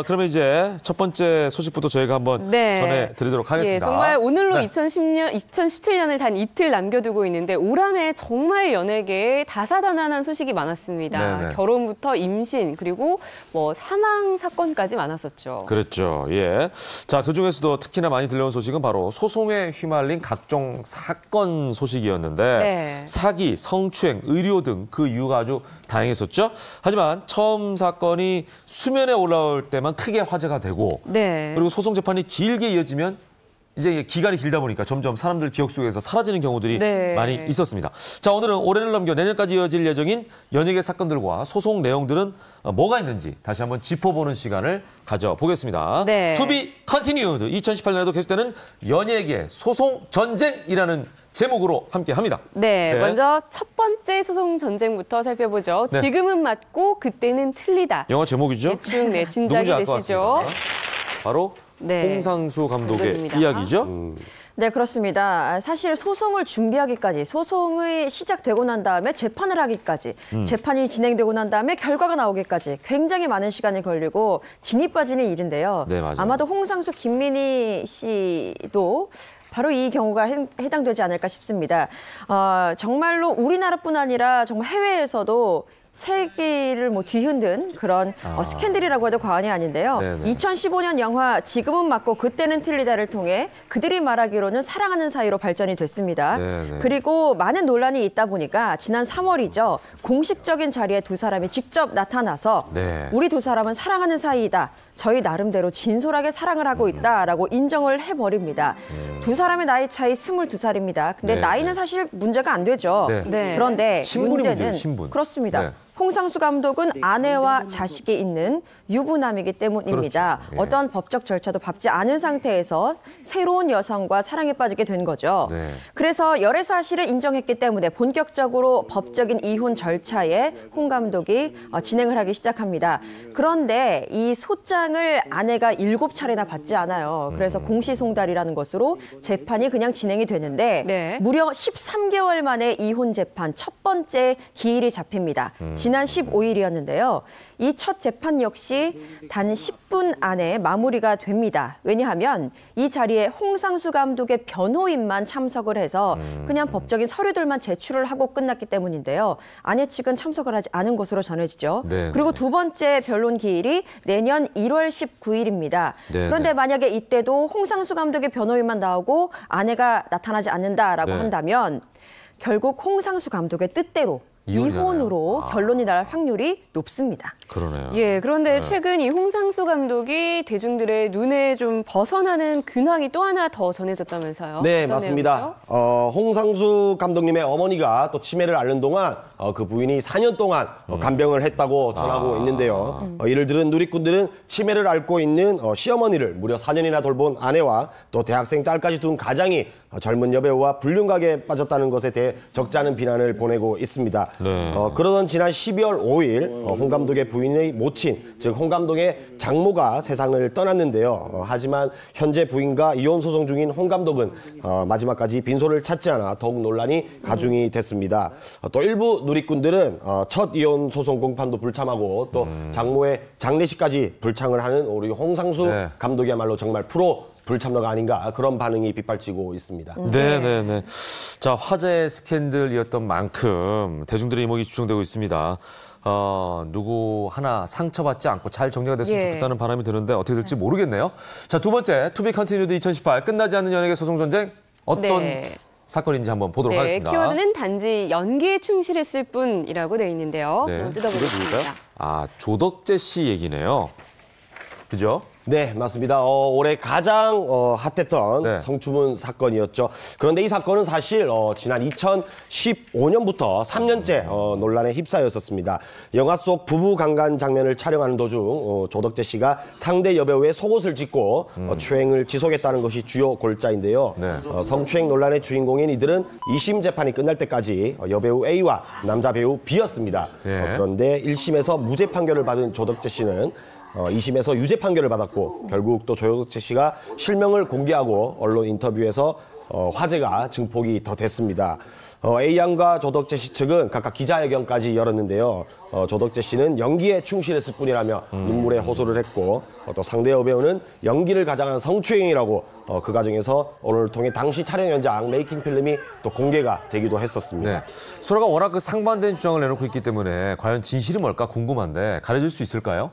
그러면 이제 첫 번째 소식부터 저희가 한번 네. 전해드리도록 하겠습니다. 예, 정말 오늘로 네. 2017년을 단 이틀 남겨두고 있는데 올 한 해 정말 연예계에 다사다난한 소식이 많았습니다. 네네. 결혼부터 임신 그리고 뭐 사망 사건까지 많았었죠. 그렇죠. 예. 자, 그중에서도 특히나 많이 들려온 소식은 바로 소송에 휘말린 각종 사건 소식이었는데 네. 사기, 성추행, 의료 등 그 이유가 아주 다양했었죠. 하지만 처음 사건이 수면에 올라올 때만 크게 화제가 되고 네. 그리고 소송 재판이 길게 이어지면 이제 기간이 길다 보니까 점점 사람들 기억 속에서 사라지는 경우들이 네. 많이 있었습니다. 자, 오늘은 올해를 넘겨 내년까지 이어질 예정인 연예계 사건들과 소송 내용들은 뭐가 있는지 다시 한번 짚어보는 시간을 가져보겠습니다. 네. To be continued. 2018년에도 계속되는 연예계 소송 전쟁이라는 제목으로 함께합니다. 네, 네. 먼저 첫 번째 소송 전쟁부터 살펴보죠. 네. 지금은 맞고 그때는 틀리다. 영화 제목이죠? 대충 네, 짐작이 누군지 알 것 되시죠? 같습니다. 바로 네. 홍상수 감독의 감독입니다. 이야기죠. 네, 그렇습니다. 사실 소송을 준비하기까지, 소송이 시작되고 난 다음에 재판을 하기까지, 재판이 진행되고 난 다음에 결과가 나오기까지 굉장히 많은 시간이 걸리고 진이 빠지는 일인데요. 네, 맞아요. 아마도 홍상수, 김민희 씨도 바로 이 경우가 해당되지 않을까 싶습니다. 정말로 우리나라뿐 아니라 정말 해외에서도 세기를 뭐 뒤흔든 그런 스캔들이라고 해도 과언이 아닌데요. 네네. 2015년 영화 지금은 맞고 그때는 틀리다를 통해 그들이 말하기로는 사랑하는 사이로 발전이 됐습니다. 네네. 그리고 많은 논란이 있다 보니까 지난 3월이죠. 공식적인 자리에 두 사람이 직접 나타나서 네. 우리 두 사람은 사랑하는 사이이다. 저희 나름대로 진솔하게 사랑을 하고 있다라고 인정을 해버립니다. 두 사람의 나이 차이 22살입니다. 근데 네. 나이는 사실 문제가 안 되죠. 네. 네. 그런데 신분이 문제는 문제예요, 신분. 그렇습니다. 네. 홍상수 감독은 아내와 자식이 있는 유부남이기 때문입니다. 그렇죠. 예. 어떠한 법적 절차도 밟지 않은 상태에서 새로운 여성과 사랑에 빠지게 된 거죠. 네. 그래서 열애 사실을 인정했기 때문에 본격적으로 법적인 이혼 절차에 홍 감독이 진행을 하기 시작합니다. 그런데 이 소장을 아내가 7차례나 받지 않아요. 그래서 공시송달이라는 것으로 재판이 그냥 진행이 되는데 네. 무려 13개월 만에 이혼 재판 첫 번째 기일이 잡힙니다. 지난 15일이었는데요. 이 첫 재판 역시 단 10분 안에 마무리가 됩니다. 왜냐하면 이 자리에 홍상수 감독의 변호인만 참석을 해서 그냥 법적인 서류들만 제출을 하고 끝났기 때문인데요. 아내 측은 참석을 하지 않은 것으로 전해지죠. 네, 그리고 네. 두 번째 변론 기일이 내년 1월 19일입니다. 네, 그런데 네. 만약에 이때도 홍상수 감독의 변호인만 나오고 아내가 나타나지 않는다라고 네. 한다면 결국 홍상수 감독의 뜻대로 이혼이잖아요. 이혼으로 결론이 날 확률이 높습니다. 그러네요. 예, 그런데 최근 이 홍상수 감독이 대중들의 눈에 좀 벗어나는 근황이 또 하나 더 전해졌다면서요? 네, 어떤 맞습니다. 홍상수 감독님의 어머니가 또 치매를 앓는 동안 그 부인이 4년 동안 간병을 했다고 전하고 있는데요. 이를 들은 누리꾼들은 치매를 앓고 있는 시어머니를 무려 4년이나 돌본 아내와 또 대학생 딸까지 둔 가장이 젊은 여배우와 불륜각에 빠졌다는 것에 대해 적지 않은 비난을 보내고 있습니다. 네. 그러던 지난 12월 5일 홍 감독의 부인의 모친, 즉 홍 감독의 장모가 세상을 떠났는데요. 하지만 현재 부인과 이혼 소송 중인 홍 감독은 마지막까지 빈소를 찾지 않아 더욱 논란이 가중이 됐습니다. 또 일부 누리꾼들은 첫 이혼 소송 공판도 불참하고 또 장모의 장례식까지 불창을 하는 우리 홍상수 네. 감독이야말로 정말 프로 불참러가 아닌가 그런 반응이 빗발치고 있습니다. 네네네. 자, 화제의 스캔들이었던 만큼 대중들의 이목이 집중되고 있습니다. 누구 하나 상처받지 않고 잘 정리가 됐으면 좋겠다는 바람이 드는데 어떻게 될지 모르겠네요. 자, 두 번째, 투비 컨티뉴드 2018 끝나지 않는 연예계 소송 전쟁 어떤 사건인지 한번 보도록 하겠습니다. 키워드는 단지 연기에 충실했을 뿐이라고 돼 있는데요. 네. 한번 뜯어보겠습니다. 조덕재 씨 얘기네요. 그죠? 네, 맞습니다. 올해 가장 핫했던 성추문 사건이었죠. 그런데 이 사건은 사실 지난 2015년부터 3년째 논란에 휩싸였었습니다. 영화 속 부부 강간 장면을 촬영하는 도중 조덕재 씨가 상대 여배우의 속옷을 짚고 추행을 지속했다는 것이 주요 골자인데요. 성추행 논란의 주인공인 이들은 2심 재판이 끝날 때까지 여배우 A와 남자 배우 B였습니다. 그런데 1심에서 무죄 판결을 받은 조덕재 씨는 2심에서 유죄 판결을 받았고 결국 또 조덕재 씨가 실명을 공개하고 언론 인터뷰에서 화제가 증폭이 더 됐습니다. A양과 조덕재 씨 측은 각각 기자회견까지 열었는데요. 조덕재 씨는 연기에 충실했을 뿐이라며 눈물에 호소를 했고 또 상대 여배우는 연기를 가장한 성추행이라고 그 과정에서 언론을 통해 당시 촬영 현장 메이킹 필름이 또 공개가 되기도 했었습니다. 네. 서로가 워낙 그 상반된 주장을 내놓고 있기 때문에 과연 진실이 뭘까 궁금한데 가려질 수 있을까요?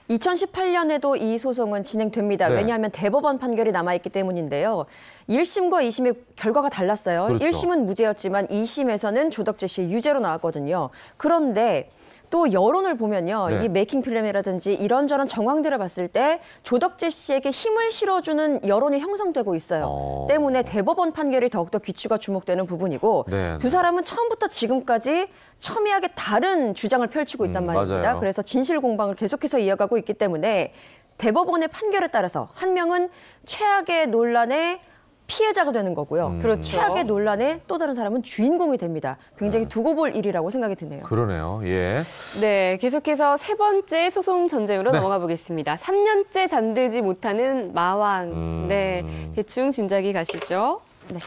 2018년에도 이 소송은 진행됩니다. 네. 왜냐하면 대법원 판결이 남아있기 때문인데요. 1심과 2심의 결과가 달랐어요. 그렇죠. 1심은 무죄였지만 2심에서는 조덕재 씨 유죄로 나왔거든요. 그런데 또 여론을 보면요. 네. 이 메이킹 필름이라든지 이런저런 정황들을 봤을 때 조덕재 씨에게 힘을 실어주는 여론이 형성되고 있어요. 때문에 대법원 판결이 더욱더 귀추가 주목되는 부분이고 네, 두 사람은 처음부터 지금까지 첨예하게 다른 주장을 펼치고 있단 말입니다. 맞아요. 그래서 진실 공방을 계속해서 이어가고 있기 때문에 대법원의 판결에 따라서 한 명은 최악의 논란의 피해자가 되는 거고요. 그렇죠. 최악의 논란의 또 다른 사람은 주인공이 됩니다. 굉장히 두고 볼 일이라고 생각이 드네요. 그러네요. 예. 네, 계속해서 세 번째 소송 전쟁으로 네. 넘어가 보겠습니다. 3년째 잠들지 못하는 마왕. 네, 대충 짐작이 가시죠? 네.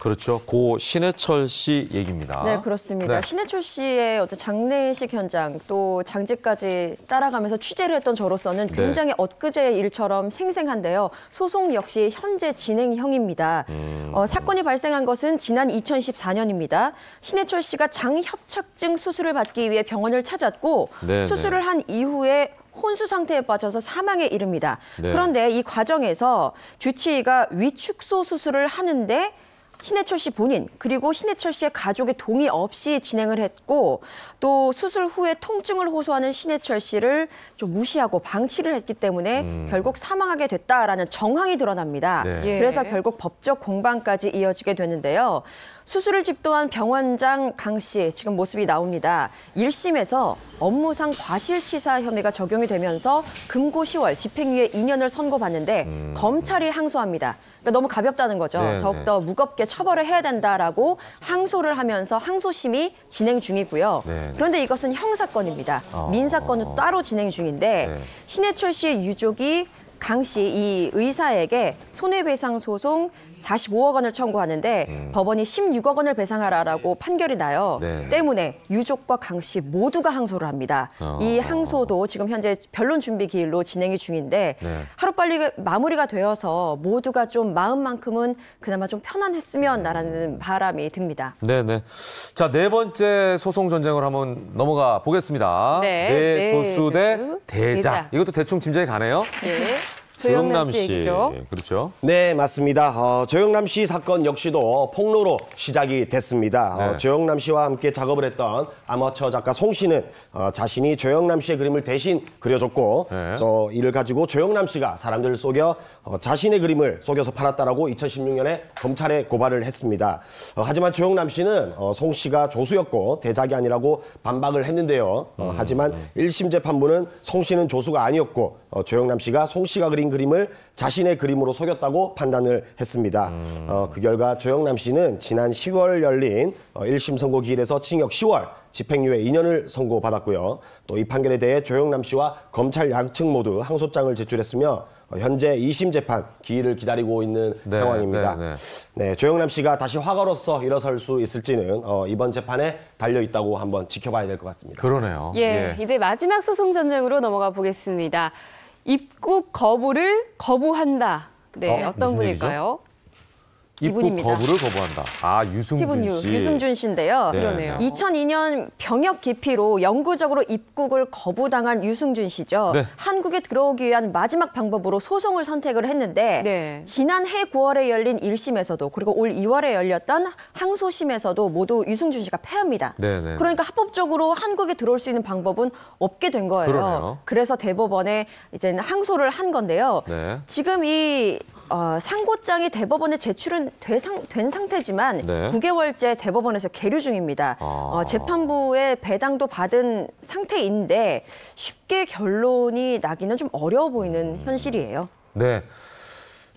그렇죠. 고 신해철 씨 얘기입니다. 네, 그렇습니다. 네. 신해철 씨의 어떤 장례식 현장 또 장지까지 따라가면서 취재를 했던 저로서는 굉장히 엊그제의 일처럼 생생한데요. 소송 역시 현재 진행형입니다. 사건이 발생한 것은 지난 2014년입니다. 신해철 씨가 장협착증 수술을 받기 위해 병원을 찾았고 수술을 한 이후에 혼수 상태에 빠져서 사망에 이릅니다. 그런데 이 과정에서 주치의가 위축소 수술을 하는데 신해철 씨 본인 그리고 신해철 씨의 가족의 동의 없이 진행을 했고 또 수술 후에 통증을 호소하는 신해철 씨를 좀 무시하고 방치를 했기 때문에 결국 사망하게 됐다라는 정황이 드러납니다. 그래서 결국 법적 공방까지 이어지게 되는데요. 수술을 집도한 병원장 강 씨 지금 모습이 나옵니다. 1심에서 업무상 과실치사 혐의가 적용이 되면서 금고 10월 집행유예 2년을 선고받는데 검찰이 항소합니다. 그러니까 너무 가볍다는 거죠. 더욱더 무겁게 처벌을 해야 된다라고 항소를 하면서 항소심이 진행 중이고요. 그런데 이것은 형사건입니다. 민사건은 따로 진행 중인데 신해철 씨의 유족이 강 씨 이 의사에게 손해배상 소송 45억 원을 청구하는데 법원이 16억 원을 배상하라라고 판결이 나요. 때문에 유족과 강 씨 모두가 항소를 합니다. 이 항소도 지금 현재 변론 준비 기일로 진행이 중인데 하루빨리 마무리가 되어서 모두가 좀 마음만큼은 그나마 좀 편안했으면라는 바람이 듭니다. 네네. 자, 네 번째 소송 전쟁으로 한번 넘어가 보겠습니다. 네, 조수 대 대작. 이것도 대충 짐작이 가네요. 조영남 씨 얘기죠. 그렇죠. 네, 맞습니다. 조영남 씨 사건 역시도 폭로로 시작이 됐습니다. 조영남 씨와 함께 작업을 했던 아마추어 작가 송 씨는 자신이 조영남 씨의 그림을 대신 그려줬고 또 이를 가지고 조영남 씨가 사람들을 속여 자신의 그림을 속여서 팔았다라고 2016년에 검찰에 고발을 했습니다. 하지만 조영남 씨는 송 씨가 조수였고 대작이 아니라고 반박을 했는데요. 하지만 1심 재판부는 송 씨는 조수가 아니었고 조영남 씨가 송 씨가 그린 그림을 자신의 그림으로 속였다고 판단을 했습니다. 그 결과 조영남 씨는 지난 10월 열린 1심 선고 기일에서 징역 10월, 집행유예 2년을 선고받았고요. 또 이 판결에 대해 조영남 씨와 검찰 양측 모두 항소장을 제출했으며 현재 2심 재판 기일을 기다리고 있는 상황입니다. 조영남 씨가 다시 화가로서 일어설 수 있을지는 이번 재판에 달려있다고 한번 지켜봐야 될 것 같습니다. 그러네요. 이제 마지막 소송 전쟁으로 넘어가 보겠습니다. 입국 거부를 거부한다. 어떤 분일까요? 입국 이분입니다. 거부를 거부한다. 아, 유승준 씨. 유승준 씨인데요. 그러네요. 2002년 병역 기피로 영구적으로 입국을 거부당한 유승준 씨죠. 한국에 들어오기 위한 마지막 방법으로 소송을 선택을 했는데 지난해 9월에 열린 1심에서도 그리고 올 2월에 열렸던 항소심에서도 모두 유승준 씨가 패합니다. 그러니까 합법적으로 한국에 들어올 수 있는 방법은 없게 된 거예요. 그래서 대법원에 이제는 항소를 한 건데요. 지금 이 상고장이 대법원에 제출은 된 상태지만 9개월째 대법원에서 계류 중입니다. 재판부의 배당도 받은 상태인데 쉽게 결론이 나기는 좀 어려워 보이는 현실이에요.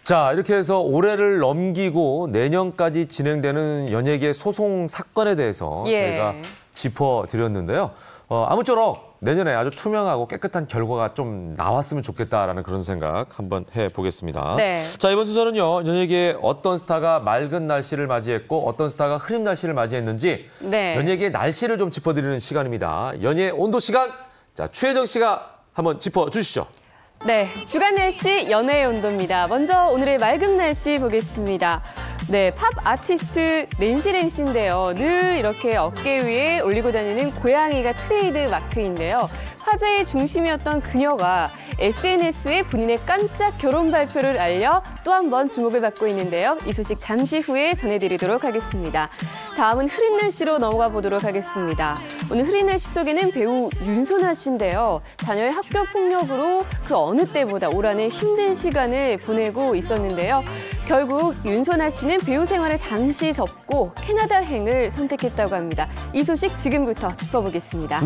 자, 이렇게 해서 올해를 넘기고 내년까지 진행되는 연예계 소송 사건에 대해서 저희가 짚어드렸는데요. 아무쪼록 내년에 아주 투명하고 깨끗한 결과가 좀 나왔으면 좋겠다라는 그런 생각 한번 해보겠습니다. 자, 이번 순서는요. 연예계의 어떤 스타가 맑은 날씨를 맞이했고 어떤 스타가 흐린 날씨를 맞이했는지 연예계의 날씨를 좀 짚어드리는 시간입니다. 연예 온도 시간. 자, 최혜정 씨가 한번 짚어주시죠. 주간 날씨 연예의 온도입니다. 먼저 오늘의 맑은 날씨 보겠습니다. 팝 아티스트 낸시랭씨인데요. 늘 이렇게 어깨 위에 올리고 다니는 고양이가 트레이드 마크인데요. 화제의 중심이었던 그녀가 SNS에 본인의 깜짝 결혼 발표를 알려 또 한 번 주목을 받고 있는데요. 이 소식 잠시 후에 전해드리도록 하겠습니다. 다음은 흐린 날씨로 넘어가 보도록 하겠습니다. 오늘 흐린 날씨 속에는 배우 윤소나 씨인데요. 자녀의 학교 폭력으로 그 어느 때보다 올 한해 힘든 시간을 보내고 있었는데요. 결국 윤소나 씨는 배우 생활을 잠시 접고 캐나다행을 선택했다고 합니다. 이 소식 지금부터 짚어보겠습니다.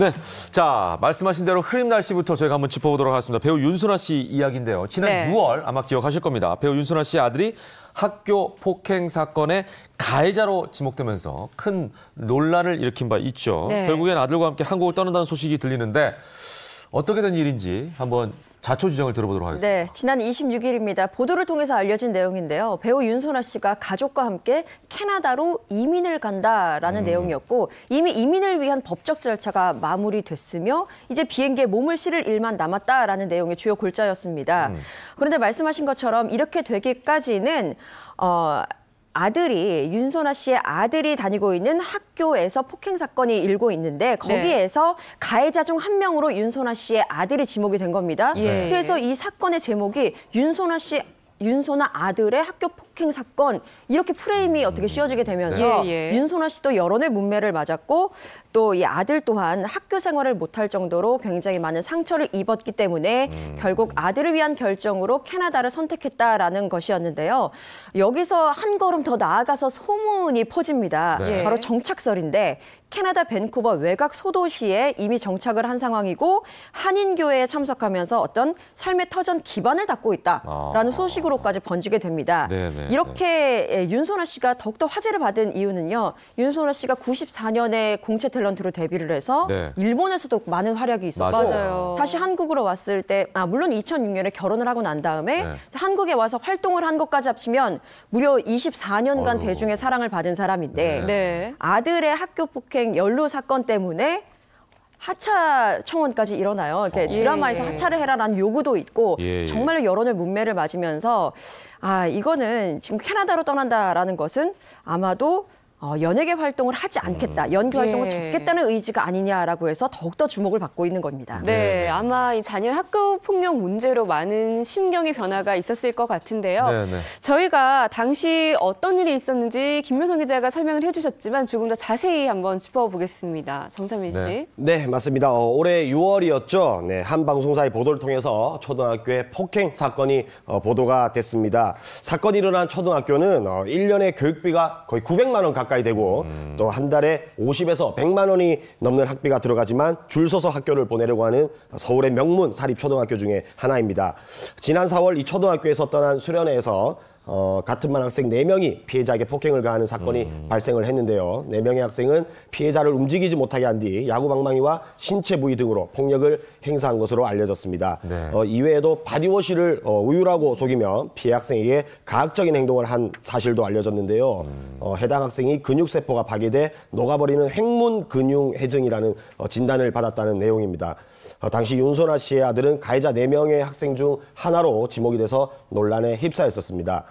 자, 말씀하신 대로 흐린 날씨부터 저희가 한번 짚어보도록 하겠습니다. 배우 윤소나 씨 이야기인데요. 지난 6월 아마 기억하실 겁니다. 배우 윤소나 씨 아들이 학교 폭행 사건의 가해자로 지목되면서 큰 논란을 일으킨 바 있죠. 결국엔 아들과 함께 한국을 떠난다는 소식이 들리는데 어떻게 된 일인지 한번 자초지정을 들어보도록 하겠습니다. 네, 지난 26일입니다. 보도를 통해서 알려진 내용인데요. 배우 윤소나 씨가 가족과 함께 캐나다로 이민을 간다라는 내용이었고 이미 이민을 위한 법적 절차가 마무리됐으며 이제 비행기에 몸을 실을 일만 남았다라는 내용의 주요 골자였습니다. 그런데 말씀하신 것처럼 이렇게 되기까지는 윤소나 씨의 아들이 다니고 있는 학교에서 폭행 사건이 일고 있는데 거기에서 가해자 중 한 명으로 윤소나 씨의 아들이 지목이 된 겁니다. 그래서 이 사건의 제목이 윤소나 아들의 학교 폭행 사건 이렇게 프레임이 어떻게 씌워지게 되면서 윤소나 씨도 여론의 문매를 맞았고 또 이 아들 또한 학교 생활을 못할 정도로 굉장히 많은 상처를 입었기 때문에 결국 아들을 위한 결정으로 캐나다를 선택했다라는 것이었는데요. 여기서 한 걸음 더 나아가서 소문이 퍼집니다. 바로 정착설인데 캐나다 밴쿠버 외곽 소도시에 이미 정착을 한 상황이고 한인교회에 참석하면서 어떤 삶의 터전 기반을 닦고 있다라는 소식으로까지 번지게 됩니다. 이렇게 윤소나 씨가 더욱더 화제를 받은 이유는요. 윤소나 씨가 94년에 공채 탤런트로 데뷔를 해서 일본에서도 많은 활약이 있었고 다시 한국으로 왔을 때 물론 2006년에 결혼을 하고 난 다음에 한국에 와서 활동을 한 것까지 합치면 무려 24년간 대중의 사랑을 받은 사람인데 아들의 학교 폭행 연루 사건 때문에 하차 청원까지 일어나요. 이렇게 드라마에서 하차를 해라라는 요구도 있고 정말로 여론의 문매를 맞으면서 이거는 지금 캐나다로 떠난다라는 것은 아마도 연예계 활동을 하지 않겠다, 연기 활동을 접겠다는 의지가 아니냐라고 해서 더욱더 주목을 받고 있는 겁니다. 네, 아마 이 자녀 학교 폭력 문제로 많은 심경의 변화가 있었을 것 같은데요. 저희가 당시 어떤 일이 있었는지 김묘성 기자가 설명을 해주셨지만 조금 더 자세히 한번 짚어보겠습니다. 정찬민 씨. 네, 맞습니다. 올해 6월이었죠. 한 방송사의 보도를 통해서 초등학교의 폭행 사건이 보도가 됐습니다. 사건이 일어난 초등학교는 1년에 교육비가 거의 900만 원 가까이 되고 또 한 달에 50에서 100만 원이 넘는 학비가 들어가지만 줄 서서 학교를 보내려고 하는 서울의 명문 사립초등학교 중에 하나입니다. 지난 4월 이 초등학교에서 떠난 수련회에서 같은 반 학생 4명이 피해자에게 폭행을 가하는 사건이 발생을 했는데요. 4명의 학생은 피해자를 움직이지 못하게 한 뒤 야구방망이와 신체 부위 등으로 폭력을 행사한 것으로 알려졌습니다. 이외에도 바디워시를 우유라고 속이며 피해 학생에게 가학적인 행동을 한 사실도 알려졌는데요. 해당 학생이 근육세포가 파괴돼 녹아버리는 횡문 근육 해증이라는 진단을 받았다는 내용입니다. 당시 윤소나 씨의 아들은 가해자 4명의 학생 중 하나로 지목이 돼서 논란에 휩싸였었습니다.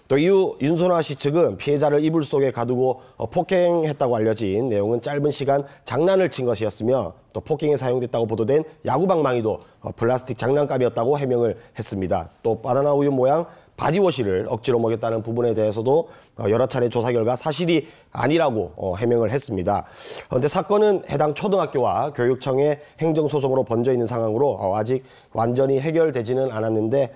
또 이후 윤소나 씨 측은 피해자를 이불 속에 가두고 폭행했다고 알려진 내용은 짧은 시간 장난을 친 것이었으며 또 폭행에 사용됐다고 보도된 야구방망이도 플라스틱 장난감이었다고 해명을 했습니다. 또 바나나 우유 모양 바디워시를 억지로 먹였다는 부분에 대해서도 여러 차례 조사 결과 사실이 아니라고 해명을 했습니다. 그런데 사건은 해당 초등학교와 교육청의 행정소송으로 번져 있는 상황으로 아직 완전히 해결되지는 않았는데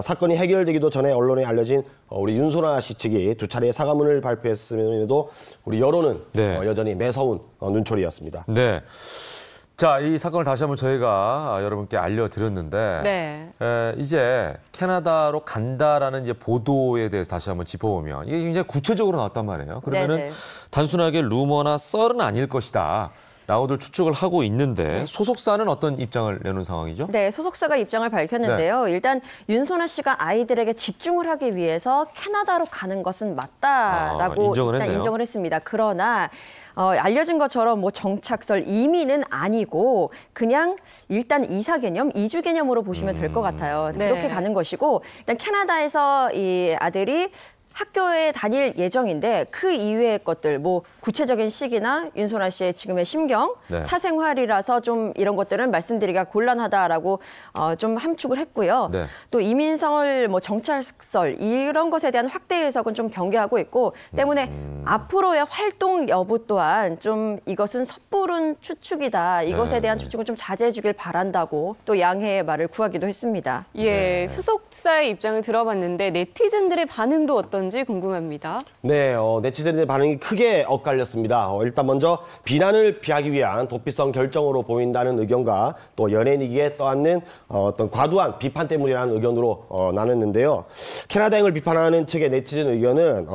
사건이 해결되기도 전에 언론에 알려진 우리 윤소나 씨 측이 2차례 사과문을 발표했음에도 우리 여론은 여전히 매서운 눈초리였습니다. 네. 자, 이 사건을 다시 한번 저희가 여러분께 알려드렸는데 이제 캐나다로 간다라는 이제 보도에 대해서 다시 한번 짚어보면 이게 굉장히 구체적으로 나왔단 말이에요. 그러면은 단순하게 루머나 썰은 아닐 것이다. 라고들 추측을 하고 있는데 소속사는 어떤 입장을 내놓은 상황이죠? 네, 소속사가 입장을 밝혔는데요. 일단 윤소나 씨가 아이들에게 집중을 하기 위해서 캐나다로 가는 것은 맞다라고 인정을 했습니다. 그러나 알려진 것처럼 뭐 정착설, 이민은 아니고 그냥 일단 이사 개념, 이주 개념으로 보시면 될 것 같아요. 그렇게 가는 것이고 일단 캐나다에서 이 아들이 학교에 다닐 예정인데 그 이외의 것들 뭐 구체적인 시기나 윤소나 씨의 지금의 심경, 사생활이라서 좀 이런 것들은 말씀드리기가 곤란하다라고 좀 함축을 했고요. 또 이민설, 뭐 정착설 이런 것에 대한 확대 해석은 좀 경계하고 있고 때문에 앞으로의 활동 여부 또한 좀 이것은 섣부른 추측이다. 이것에 대한 추측은 좀 자제해 주길 바란다고 또 양해의 말을 구하기도 했습니다. 예, 소속사의 입장을 들어봤는데 네티즌들의 반응도 어떤지 궁금합니다. 네, 네티즌들의 반응이 크게 엇갈렸습니다. 일단 먼저 비난을 피하기 위한 도피성 결정으로 보인다는 의견과 또 연예인이기에 떠안는 어떤 과도한 비판 때문이라는 의견으로 나눴는데요. 캐나다행을 비판하는 측의 네티즌 의견은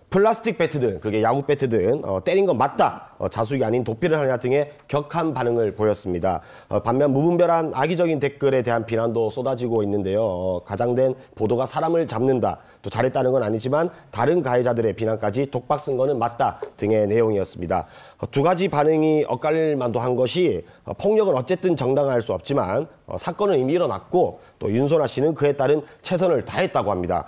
플라스틱 배트든 그게 야구 배트든 때린 건 맞다. 자숙이 아닌 도피를 하느냐 등의 격한 반응을 보였습니다. 반면 무분별한 악의적인 댓글에 대한 비난도 쏟아지고 있는데요. 과장된 보도가 사람을 잡는다. 또 잘했다는 건 아니지만 다른 가해자들의 비난까지 독박 쓴 거는 맞다 등의 내용이었습니다. 두 가지 반응이 엇갈릴 만도 한 것이 폭력은 어쨌든 정당화할 수 없지만 사건은 이미 일어났고 또 윤소나 씨는 그에 따른 최선을 다했다고 합니다.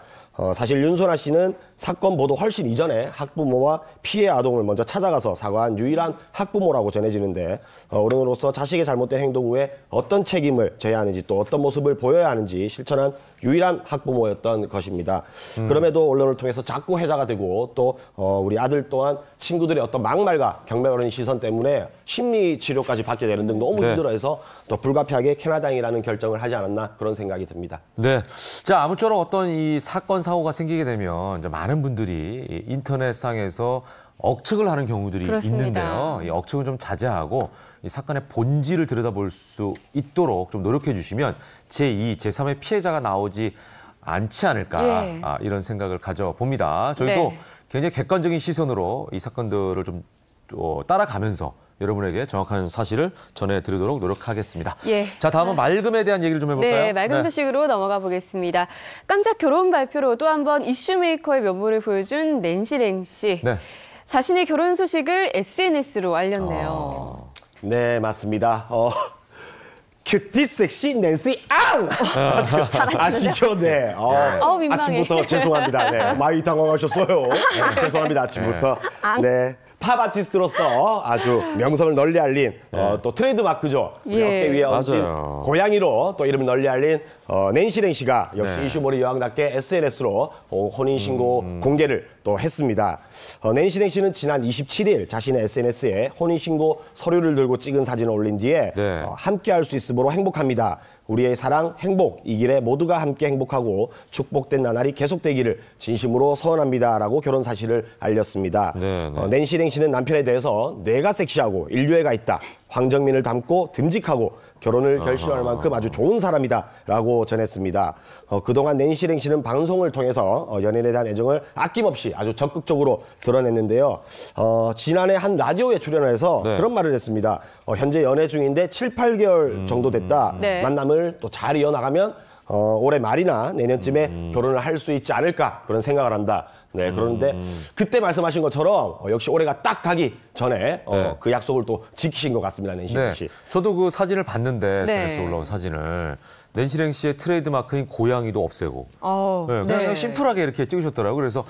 사실 윤소나 씨는 사건 보도 훨씬 이전에 학부모와 피해 아동을 먼저 찾아가서 사과한 유일한 학부모라고 전해지는데 어른으로서 자식의 잘못된 행동 후에 어떤 책임을 져야 하는지 또 어떤 모습을 보여야 하는지 실천한 유일한 학부모였던 것입니다. 그럼에도 언론을 통해서 자꾸 회자가 되고 또 우리 아들 또한 친구들의 어떤 막말과 경멸하는 시선 때문에 심리 치료까지 받게 되는 등 너무 힘들어해서 더 불가피하게 캐나다인이라는 결정을 하지 않았나 그런 생각이 듭니다. 네, 자 아무쪼록 어떤 이 사건 사고가 생기게 되면 이제 많은 분들이 인터넷상에서 억측을 하는 경우들이 그렇습니다. 있는데요. 이 억측은 좀 자제하고 이 사건의 본질을 들여다볼 수 있도록 좀 노력해 주시면 제2, 제3의 피해자가 나오지 않지 않을까 이런 생각을 가져봅니다. 저희도 굉장히 객관적인 시선으로 이 사건들을 좀 따라가면서 여러분에게 정확한 사실을 전해드리도록 노력하겠습니다. 자, 다음은 맑음에 대한 얘기를 좀 해볼까요? 네, 맑은 소식으로 넘어가 보겠습니다. 깜짝 결혼 발표로 또 한 번 이슈메이커의 면모를 보여준 낸시 랭 씨. 자신의 결혼 소식을 SNS로 알렸네요. 네, 맞습니다. 큐티 섹시 낸시 앙! 아시죠? 네. 민망해. 아침부터 죄송합니다. 네, 많이 당황하셨어요. 네, 죄송합니다. 아침부터. 네. 팝 아티스트로서 아주 명성을 널리 알린 또 트레이드 마크죠. 어깨 위에 얹힌 고양이로 또 이름을 널리 알린 낸시 랭 씨가 역시 이슈몰이 여왕답게 SNS로 혼인신고 공개를 또 했습니다. 낸시 랭 씨는 지난 27일 자신의 SNS에 혼인신고 서류를 들고 찍은 사진을 올린 뒤에 함께 할 수 있으므로 행복합니다. 우리의 사랑, 행복, 이 길에 모두가 함께 행복하고 축복된 나날이 계속되기를 진심으로 소원합니다라고 결혼 사실을 알렸습니다. 낸시 랭 씨는 남편에 대해서 뇌가 섹시하고 인류애가 있다. 황정민을 닮고 듬직하고 결혼을 결심할 만큼 아주 좋은 사람이다라고 전했습니다. 그동안 낸시 랭 씨는 방송을 통해서 연인에 대한 애정을 아낌없이 아주 적극적으로 드러냈는데요. 지난해 한 라디오에 출연을 해서 그런 말을 했습니다. 현재 연애 중인데 7, 8개월 정도 됐다. 만남을 또 잘 이어나가면 올해 말이나 내년쯤에 결혼을 할 수 있지 않을까 그런 생각을 한다. 네, 그런데 그때 말씀하신 것처럼 역시 올해가 딱 가기 전에 그 약속을 또 지키신 것 같습니다, 낸시 랭 씨. 저도 그 사진을 봤는데 SNS에 올라온 사진을 낸시 랭 씨의 트레이드 마크인 고양이도 없애고 그냥 심플하게 이렇게 찍으셨더라고요. 그래서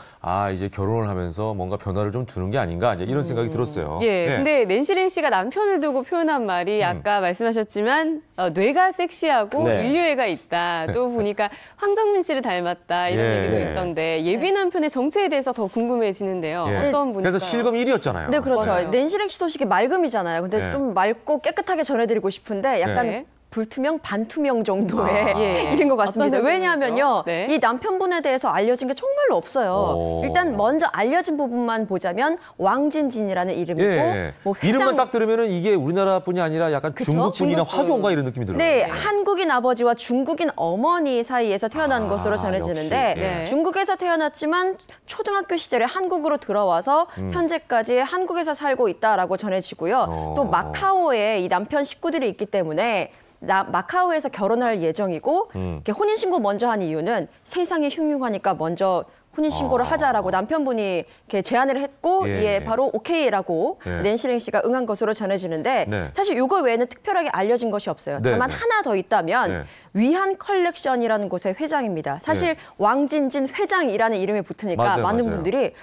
이제 결혼을 하면서 뭔가 변화를 좀 두는 게 아닌가 이제 이런 생각이 들었어요. 근데 낸시 랭 씨가 남편을 두고 표현한 말이 아까 말씀하셨지만 뇌가 섹시하고 인류애가 있다. 또 보니까 황정민 씨를 닮았다 이런 얘기도 있던데 예비 남편의 정체에 대해서 더 궁금해지는데요. 어떤 분일까요? 그래서 실검 1위였잖아요. 네, 그렇죠. 낸시 랭 씨 소식이 맑음이잖아요. 근데 좀 맑고 깨끗하게 전해드리고 싶은데 약간 불투명, 반투명 정도의 일인 것 같습니다. 왜냐하면요, 이 남편분에 대해서 알려진 게 정말로 없어요. 일단 먼저 알려진 부분만 보자면 왕진진이라는 이름이고 뭐 이름만 딱 들으면 이게 우리나라뿐이 아니라 약간 중국분이나 화교인가 이런 느낌이 들어요. 네, 한국인 아버지와 중국인 어머니 사이에서 태어난 것으로 전해지는데 중국에서 태어났지만 초등학교 시절에 한국으로 들어와서 현재까지 한국에서 살고 있다라고 전해지고요. 또 마카오에 이 남편 식구들이 있기 때문에 마카오에서 결혼할 예정이고 이렇게 혼인신고 먼저 한 이유는 세상이 흉흉하니까 먼저 혼인신고를 하자라고 남편분이 이렇게 제안을 했고 이에 바로 오케이라고 낸시 랭 씨가 응한 것으로 전해지는데 사실 이거 외에는 특별하게 알려진 것이 없어요. 다만 하나 더 있다면 위한 컬렉션이라는 곳의 회장입니다. 사실 왕진진 회장이라는 이름이 붙으니까 많은 분들이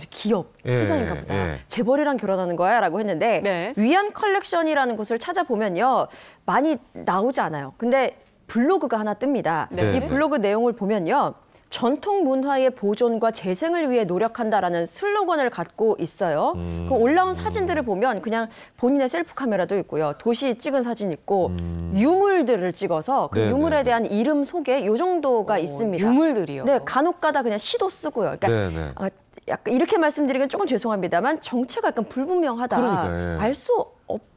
기업 회장인가 보다. 재벌이랑 결혼하는 거야 라고 했는데 위한 컬렉션이라는 곳을 찾아보면요. 많이 나오지 않아요. 근데 블로그가 하나 뜹니다. 이 블로그 내용을 보면요. 전통 문화의 보존과 재생을 위해 노력한다라는 슬로건을 갖고 있어요. 그 올라온 사진들을 보면 그냥 본인의 셀프 카메라도 있고요. 도시 찍은 사진 있고 유물들을 찍어서 그 유물에 대한 이름 소개 요 정도가 있습니다. 유물들이요? 네, 간혹가다 그냥 시도 쓰고요. 그러니까 약간 이렇게 말씀드리긴 조금 죄송합니다만 정체가 약간 불분명하다. 알 수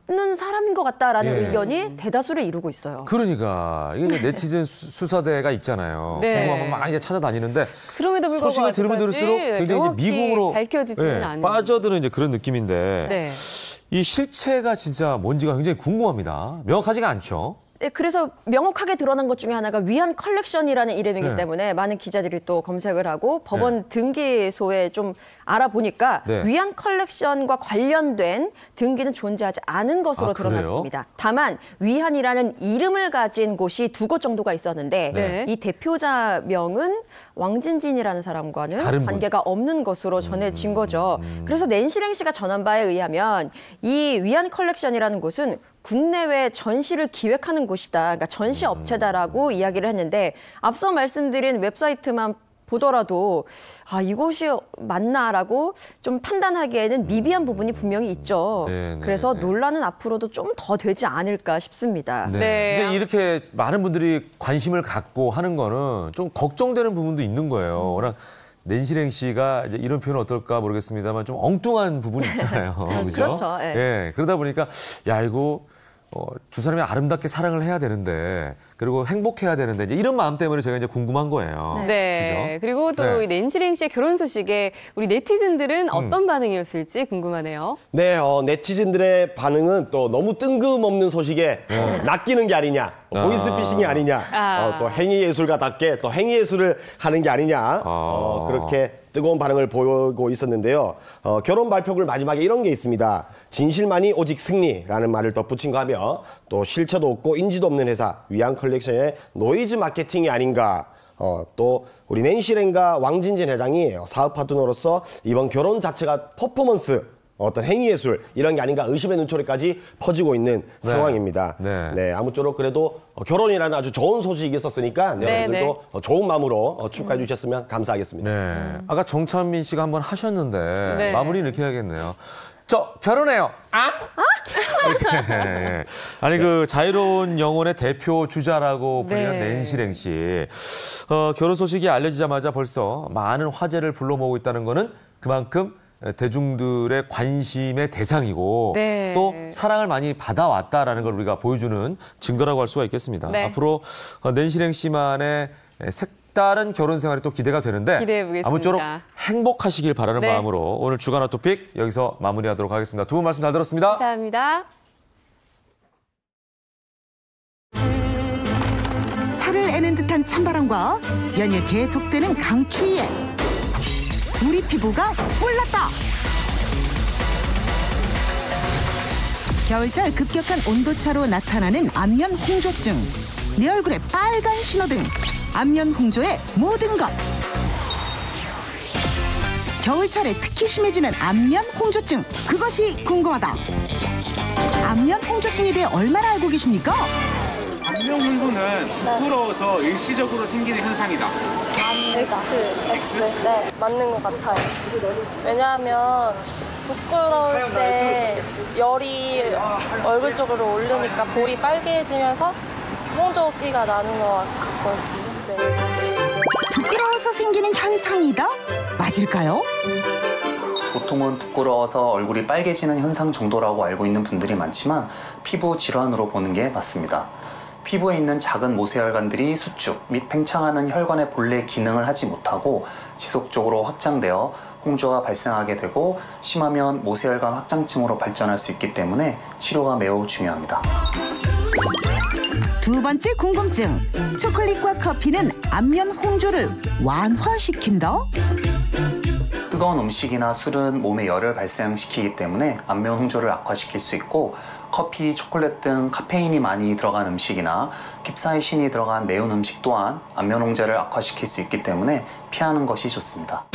없는 사람인 것 같다라는 예. 의견이 대다수를 이루고 있어요. 그러니까 이게 이제 네티즌 수사대가 있잖아요. 네. 궁금하면 막 이제 찾아다니는데 그럼에도 불구하고 소식을 들으면 들을수록 굉장히 이제 명확히 미궁으로 밝혀지지는 않은. 빠져드는 이제 그런 느낌인데 네. 이 실체가 진짜 뭔지가 굉장히 궁금합니다. 명확하지가 않죠. 네, 그래서 명확하게 드러난 것 중에 하나가 위안 컬렉션이라는 이름이기 네. 때문에 많은 기자들이 또 검색을 하고 법원 네. 등기소에 좀 알아보니까 네. 위안 컬렉션과 관련된 등기는 존재하지 않은 것으로 아, 그래요? 드러났습니다. 다만 위안이라는 이름을 가진 곳이 2곳 정도가 있었는데 네. 이 대표자 명은 왕진진이라는 사람과는 다른 관계가 없는 것으로 전해진 거죠. 그래서 낸시랭 씨가 전한 바에 의하면 이 위안 컬렉션이라는 곳은 국내외 전시를 기획하는 곳이다. 그러니까 전시 업체다라고 이야기를 했는데 앞서 말씀드린 웹사이트만 보더라도 아 이곳이 맞나라고 좀 판단하기에는 미비한 부분이 분명히 있죠. 네, 네, 그래서 네. 논란은 앞으로도 좀 더 되지 않을까 싶습니다. 네. 네. 이제 이렇게 많은 분들이 관심을 갖고 하는 거는 좀 걱정되는 부분도 있는 거예요. 워낙 낸시랭 씨가 이제 이런 표현 어떨까 모르겠습니다만 좀 엉뚱한 부분이 있잖아요. 그죠? 그렇죠. 예. 예. 그러다 보니까 야 이거 두 사람이 아름답게 사랑을 해야 되는데 그리고 행복해야 되는데 이제 이런 마음 때문에 제가 이제 궁금한 거예요. 네. 그죠? 그리고 또 네. 이 낸시랭 씨의 결혼 소식에 우리 네티즌들은 어떤 반응이었을지 궁금하네요. 네, 네티즌들의 반응은 또 너무 뜬금없는 소식에 낚이는 게 아니냐, 보이스피싱이 아니냐, 또 행위예술가답게 또 행위예술을 하는 게 아니냐, 그렇게 뜨거운 반응을 보이고 있었는데요. 결혼 발표글 마지막에 이런 게 있습니다. 진실만이 오직 승리라는 말을 덧붙인 거 하며 또 실체도 없고 인지도 없는 회사 위안 컬렉션의 노이즈 마케팅이 아닌가. 또 우리 낸시랭과 왕진진 회장이 사업 파트너로서 이번 결혼 자체가 퍼포먼스 어떤 행위예술 이런 게 아닌가 의심의 눈초리까지 퍼지고 있는 상황입니다. 네, 아무쪼록 그래도 결혼이라는 아주 좋은 소식이 있었으니까 여러분들도 좋은 마음으로 축하해 주셨으면 감사하겠습니다. 네. 아까 정찬민 씨가 한번 하셨는데 네. 마무리 이렇게 해야겠네요. 저 결혼해요. 이렇게. 아니 그 자유로운 영혼의 대표 주자라고 불리는 낸시랭 씨. 결혼 소식이 알려지자마자 벌써 많은 화제를 불러 모으고 있다는 거는 그만큼 대중들의 관심의 대상이고 또 사랑을 많이 받아왔다라는 걸 우리가 보여주는 증거라고 할 수가 있겠습니다. 네. 앞으로 낸시랭 씨만의 색다른 결혼 생활이 또 기대가 되는데 기대해보겠습니다. 아무쪼록 행복하시길 바라는 네. 마음으로 오늘 주간 핫토픽 여기서 마무리하도록 하겠습니다. 두 분 말씀 잘 들었습니다. 감사합니다. 살을 애는 듯한 찬바람과 연일 계속되는 강추위에 우리 피부가 뿔났다. 겨울철 급격한 온도차로 나타나는 안면 홍조증, 내 얼굴에 빨간 신호등, 안면 홍조의 모든 것. 겨울철에 특히 심해지는 안면 홍조증, 그것이 궁금하다. 안면 홍조증에 대해 얼마나 알고 계십니까? 안면 홍조는 부끄러워서 일시적으로 생기는 현상이다. X. 네, 맞는 것 같아요. 왜냐하면 부끄러울 때 열이 얼굴 쪽으로 오르니까 볼이 빨개지면서 홍조기가 나는 것 같거든요. 네. 부끄러워서 생기는 현상이다? 맞을까요? 보통은 부끄러워서 얼굴이 빨개지는 현상 정도라고 알고 있는 분들이 많지만 피부 질환으로 보는 게 맞습니다. 피부에 있는 작은 모세혈관들이 수축 및 팽창하는 혈관의 본래 기능을 하지 못하고 지속적으로 확장되어 홍조가 발생하게 되고 심하면 모세혈관 확장증으로 발전할 수 있기 때문에 치료가 매우 중요합니다. 두 번째 궁금증. 초콜릿과 커피는 안면 홍조를 완화시킨다? 뜨거운 음식이나 술은 몸에 열을 발생시키기 때문에 안면 홍조를 악화시킬 수 있고 커피, 초콜릿 등 카페인이 많이 들어간 음식이나 캡사이신이 들어간 매운 음식 또한 안면 홍조를 악화시킬 수 있기 때문에 피하는 것이 좋습니다.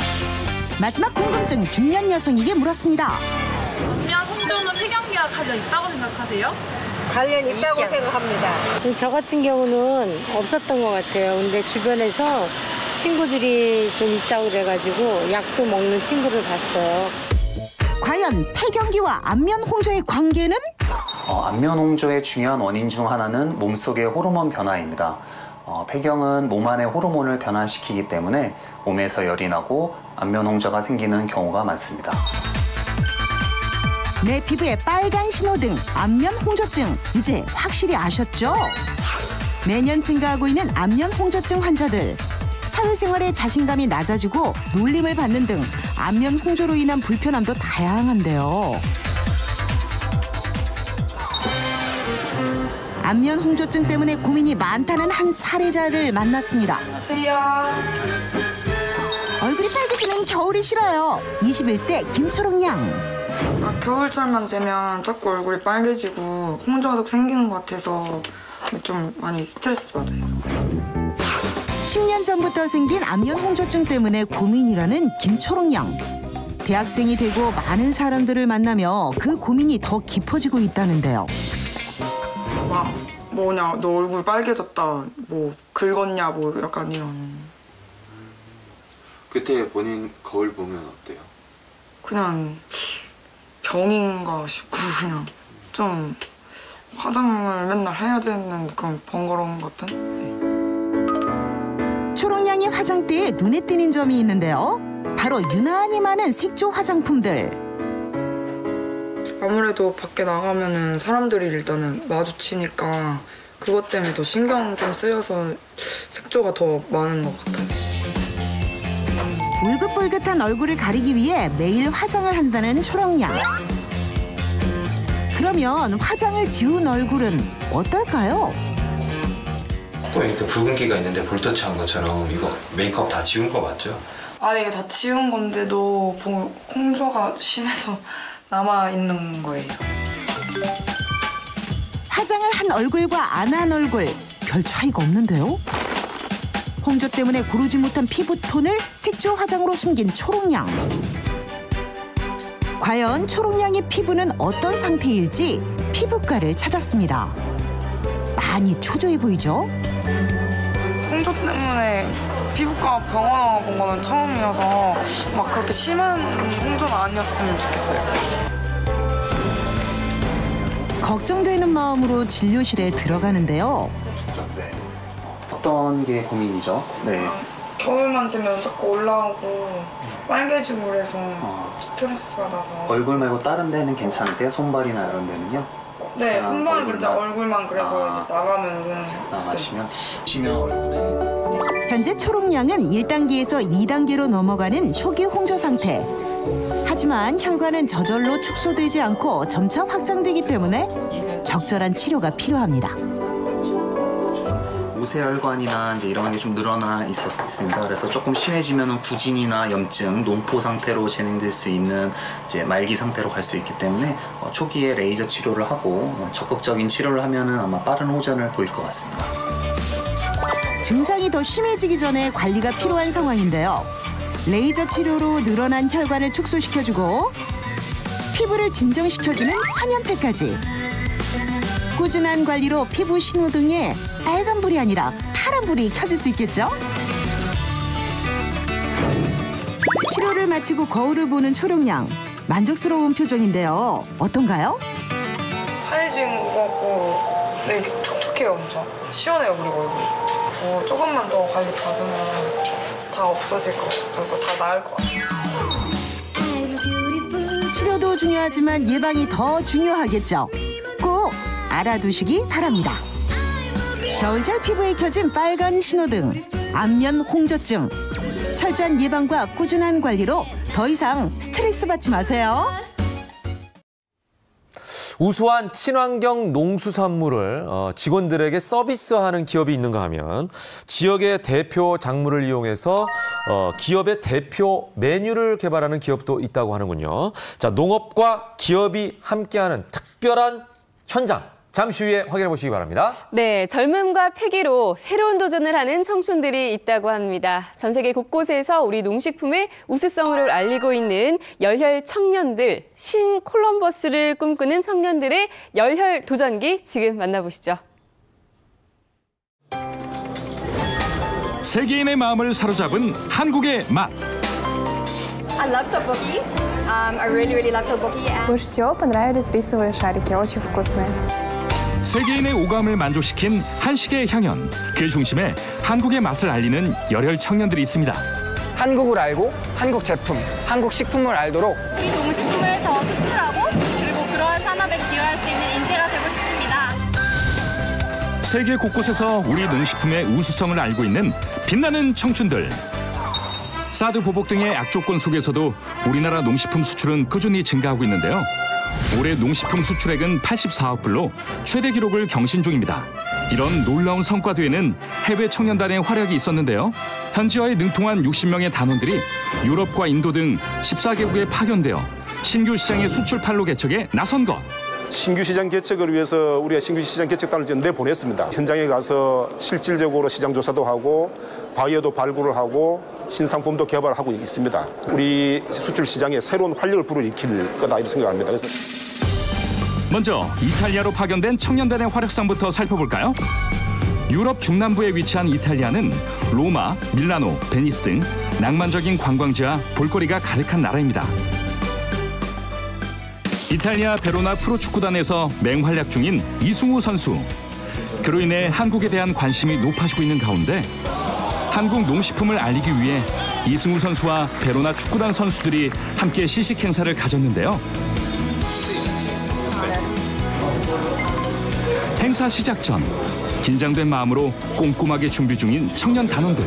마지막 궁금증 중년 여성에게 물었습니다. 안면 홍조는 폐경기와 관련 있다고 생각하세요? 관련 있다고 생각합니다. 저 같은 경우는 없었던 것 같아요. 근데 주변에서 친구들이 좀 있다고 그래가지고 약도 먹는 친구를 봤어요. 과연 폐경기와 안면 홍조의 관계는? 안면 홍조의 중요한 원인 중 하나는 몸속의 호르몬 변화입니다. 폐경은 몸 안의 호르몬을 변화시키기 때문에 몸에서 열이 나고 안면 홍조가 생기는 경우가 많습니다. 내 피부에 빨간 신호등, 안면 홍조증 이제 확실히 아셨죠? 매년 증가하고 있는 안면 홍조증 환자들. 사회생활에 자신감이 낮아지고 놀림을 받는 등 안면 홍조로 인한 불편함도 다양한데요. 안면 홍조증 때문에 고민이 많다는 한 사례자를 만났습니다. 안녕하세요. 얼굴이 빨개지는 겨울이 싫어요. 21세 김초롱 양. 겨울철만 되면 자꾸 얼굴이 빨개지고 홍조가 생기는 것 같아서 좀 많이 스트레스 받아요. 10년 전부터 생긴 안면 홍조증 때문에 고민이라는 김초롱 양. 대학생이 되고 많은 사람들을 만나며 그 고민이 더 깊어지고 있다는데요. 막 뭐냐, 너 얼굴 빨개졌다, 뭐 긁었냐, 뭐 약간 이런. 그때 본인 거울 보면 어때요? 그냥 병인가 싶고 그냥 좀 화장을 맨날 해야 되는 그런 번거로운 것 같은? 초롱 양의 화장대에 눈에 띄는 점이 있는데요. 바로 유난히 많은 색조 화장품들. 아무래도 밖에 나가면은 사람들이 일단은 마주치니까 그것 때문에 더 신경 좀 쓰여서 색조가 더 많은 것 같아요. 울긋불긋한 얼굴을 가리기 위해 매일 화장을 한다는 초롱 양. 그러면 화장을 지운 얼굴은 어떨까요? 코에 이렇게 붉은기가 있는데 볼터치한 것처럼 이거 메이크업 다 지운 거 맞죠? 아니 이게 다 지운 건데도 홍조가 심해서 남아있는 거예요. 화장을 한 얼굴과 안 한 얼굴 별 차이가 없는데요. 홍조 때문에 고르지 못한 피부톤을 색조 화장으로 숨긴 초롱 양. 과연 초롱 양의 피부는 어떤 상태일지 피부과를 찾았습니다. 많이 초조해 보이죠? 홍조 때문에 피부과 병원 본 거는 처음이어서 막 그렇게 심한 홍조는 아니었으면 좋겠어요. 걱정되는 마음으로 진료실에 들어가는데요. 어떤 게 고민이죠? 네. 겨울만 되면 자꾸 올라오고 빨개지고 그래서 스트레스 받아서. 얼굴 말고 다른 데는 괜찮으세요? 손발이나 이런 데는요? 네, 손발은 이제 얼굴만 그래서 이제 나가면서. 나가시면? 현재 초롱 양은 1단계에서 2단계로 넘어가는 초기 홍조 상태. 하지만 혈관은 저절로 축소되지 않고 점차 확장되기 때문에 적절한 치료가 필요합니다. 모세혈관이나 이제 이런 게 좀 늘어나 있습니다. 그래서 조금 심해지면 부진이나 염증, 농포 상태로 진행될 수 있는 이제 말기 상태로 갈 수 있기 때문에 초기에 레이저 치료를 하고 적극적인 치료를 하면은 아마 빠른 호전을 보일 것 같습니다. 증상이 더 심해지기 전에 관리가 필요한 상황인데요. 레이저 치료로 늘어난 혈관을 축소시켜주고 피부를 진정시켜주는 천연팩까지. 꾸준한 관리로 피부 신호등에 빨간불이 아니라 파란불이 켜질 수 있겠죠? 치료를 마치고 거울을 보는 초롱 양. 만족스러운 표정인데요. 어떤가요? 하얘진 것 같고 네, 이렇게 촉촉해요 엄청. 시원해요 그리고 얼굴이. 조금만 더 관리 받으면 다 없어질 것 같고 다 나을 것 같아요. 치료도 중요하지만 예방이 더 중요하겠죠. 꼭 알아두시기 바랍니다. 겨울철 피부에 켜진 빨간 신호등, 안면 홍조증. 철저한 예방과 꾸준한 관리로 더 이상 스트레스 받지 마세요. 우수한 친환경 농수산물을 직원들에게 서비스하는 기업이 있는가 하면 지역의 대표 작물을 이용해서 기업의 대표 메뉴를 개발하는 기업도 있다고 하는군요. 자, 농업과 기업이 함께하는 특별한 현장. 잠시 후에 확인해 보시기 바랍니다. 네, 젊음과 패기로 새로운 도전을 하는 청춘들이 있다고 합니다. 전 세계 곳곳에서 우리 농식품의 우수성을 알리고 있는 열혈 청년들, 신 콜럼버스를 꿈꾸는 청년들의 열혈 도전기 지금 만나보시죠. 세계인의 마음을 사로잡은 한국의 맛. I love tteokbokki. I really love tteokbokki. Больше всего понравились рисовые шарики, очень вкусные. 세계인의 오감을 만족시킨 한식의 향연. 그 중심에 한국의 맛을 알리는 열혈 청년들이 있습니다. 한국을 알고 한국 제품, 한국 식품을 알도록 우리 농식품을 더 수출하고 그리고 이러한 산업에 기여할 수 있는 인재가 되고 싶습니다. 세계 곳곳에서 우리 농식품의 우수성을 알고 있는 빛나는 청춘들. 사드 보복 등의 악조건 속에서도 우리나라 농식품 수출은 꾸준히 증가하고 있는데요. 올해 농식품 수출액은 84억 불로 최대 기록을 경신 중입니다. 이런 놀라운 성과 뒤에는 해외 청년단의 활약이 있었는데요. 현지화에 능통한 60명의 단원들이 유럽과 인도 등 14개국에 파견되어 신규 시장의 수출팔로 개척에 나선 것. 신규 시장 개척을 위해서 우리가 신규 시장 개척단을 지금 내보냈습니다. 현장에 가서 실질적으로 시장 조사도 하고 바이어도 발굴을 하고 신상품도 개발하고 있습니다. 우리 수출 시장에 새로운 활력을 불어일으킬 거다 이렇게 생각합니다. 그래서 먼저 이탈리아로 파견된 청년단의 활약상부터 살펴볼까요? 유럽 중남부에 위치한 이탈리아는 로마, 밀라노, 베니스 등 낭만적인 관광지와 볼거리가 가득한 나라입니다. 이탈리아 베로나 프로축구단에서 맹활약 중인 이승우 선수. 그로 인해 한국에 대한 관심이 높아지고 있는 가운데 한국 농식품을 알리기 위해 이승우 선수와 베로나 축구단 선수들이 함께 시식 행사를 가졌는데요. 행사 시작 전 긴장된 마음으로 꼼꼼하게 준비 중인 청년 단원들.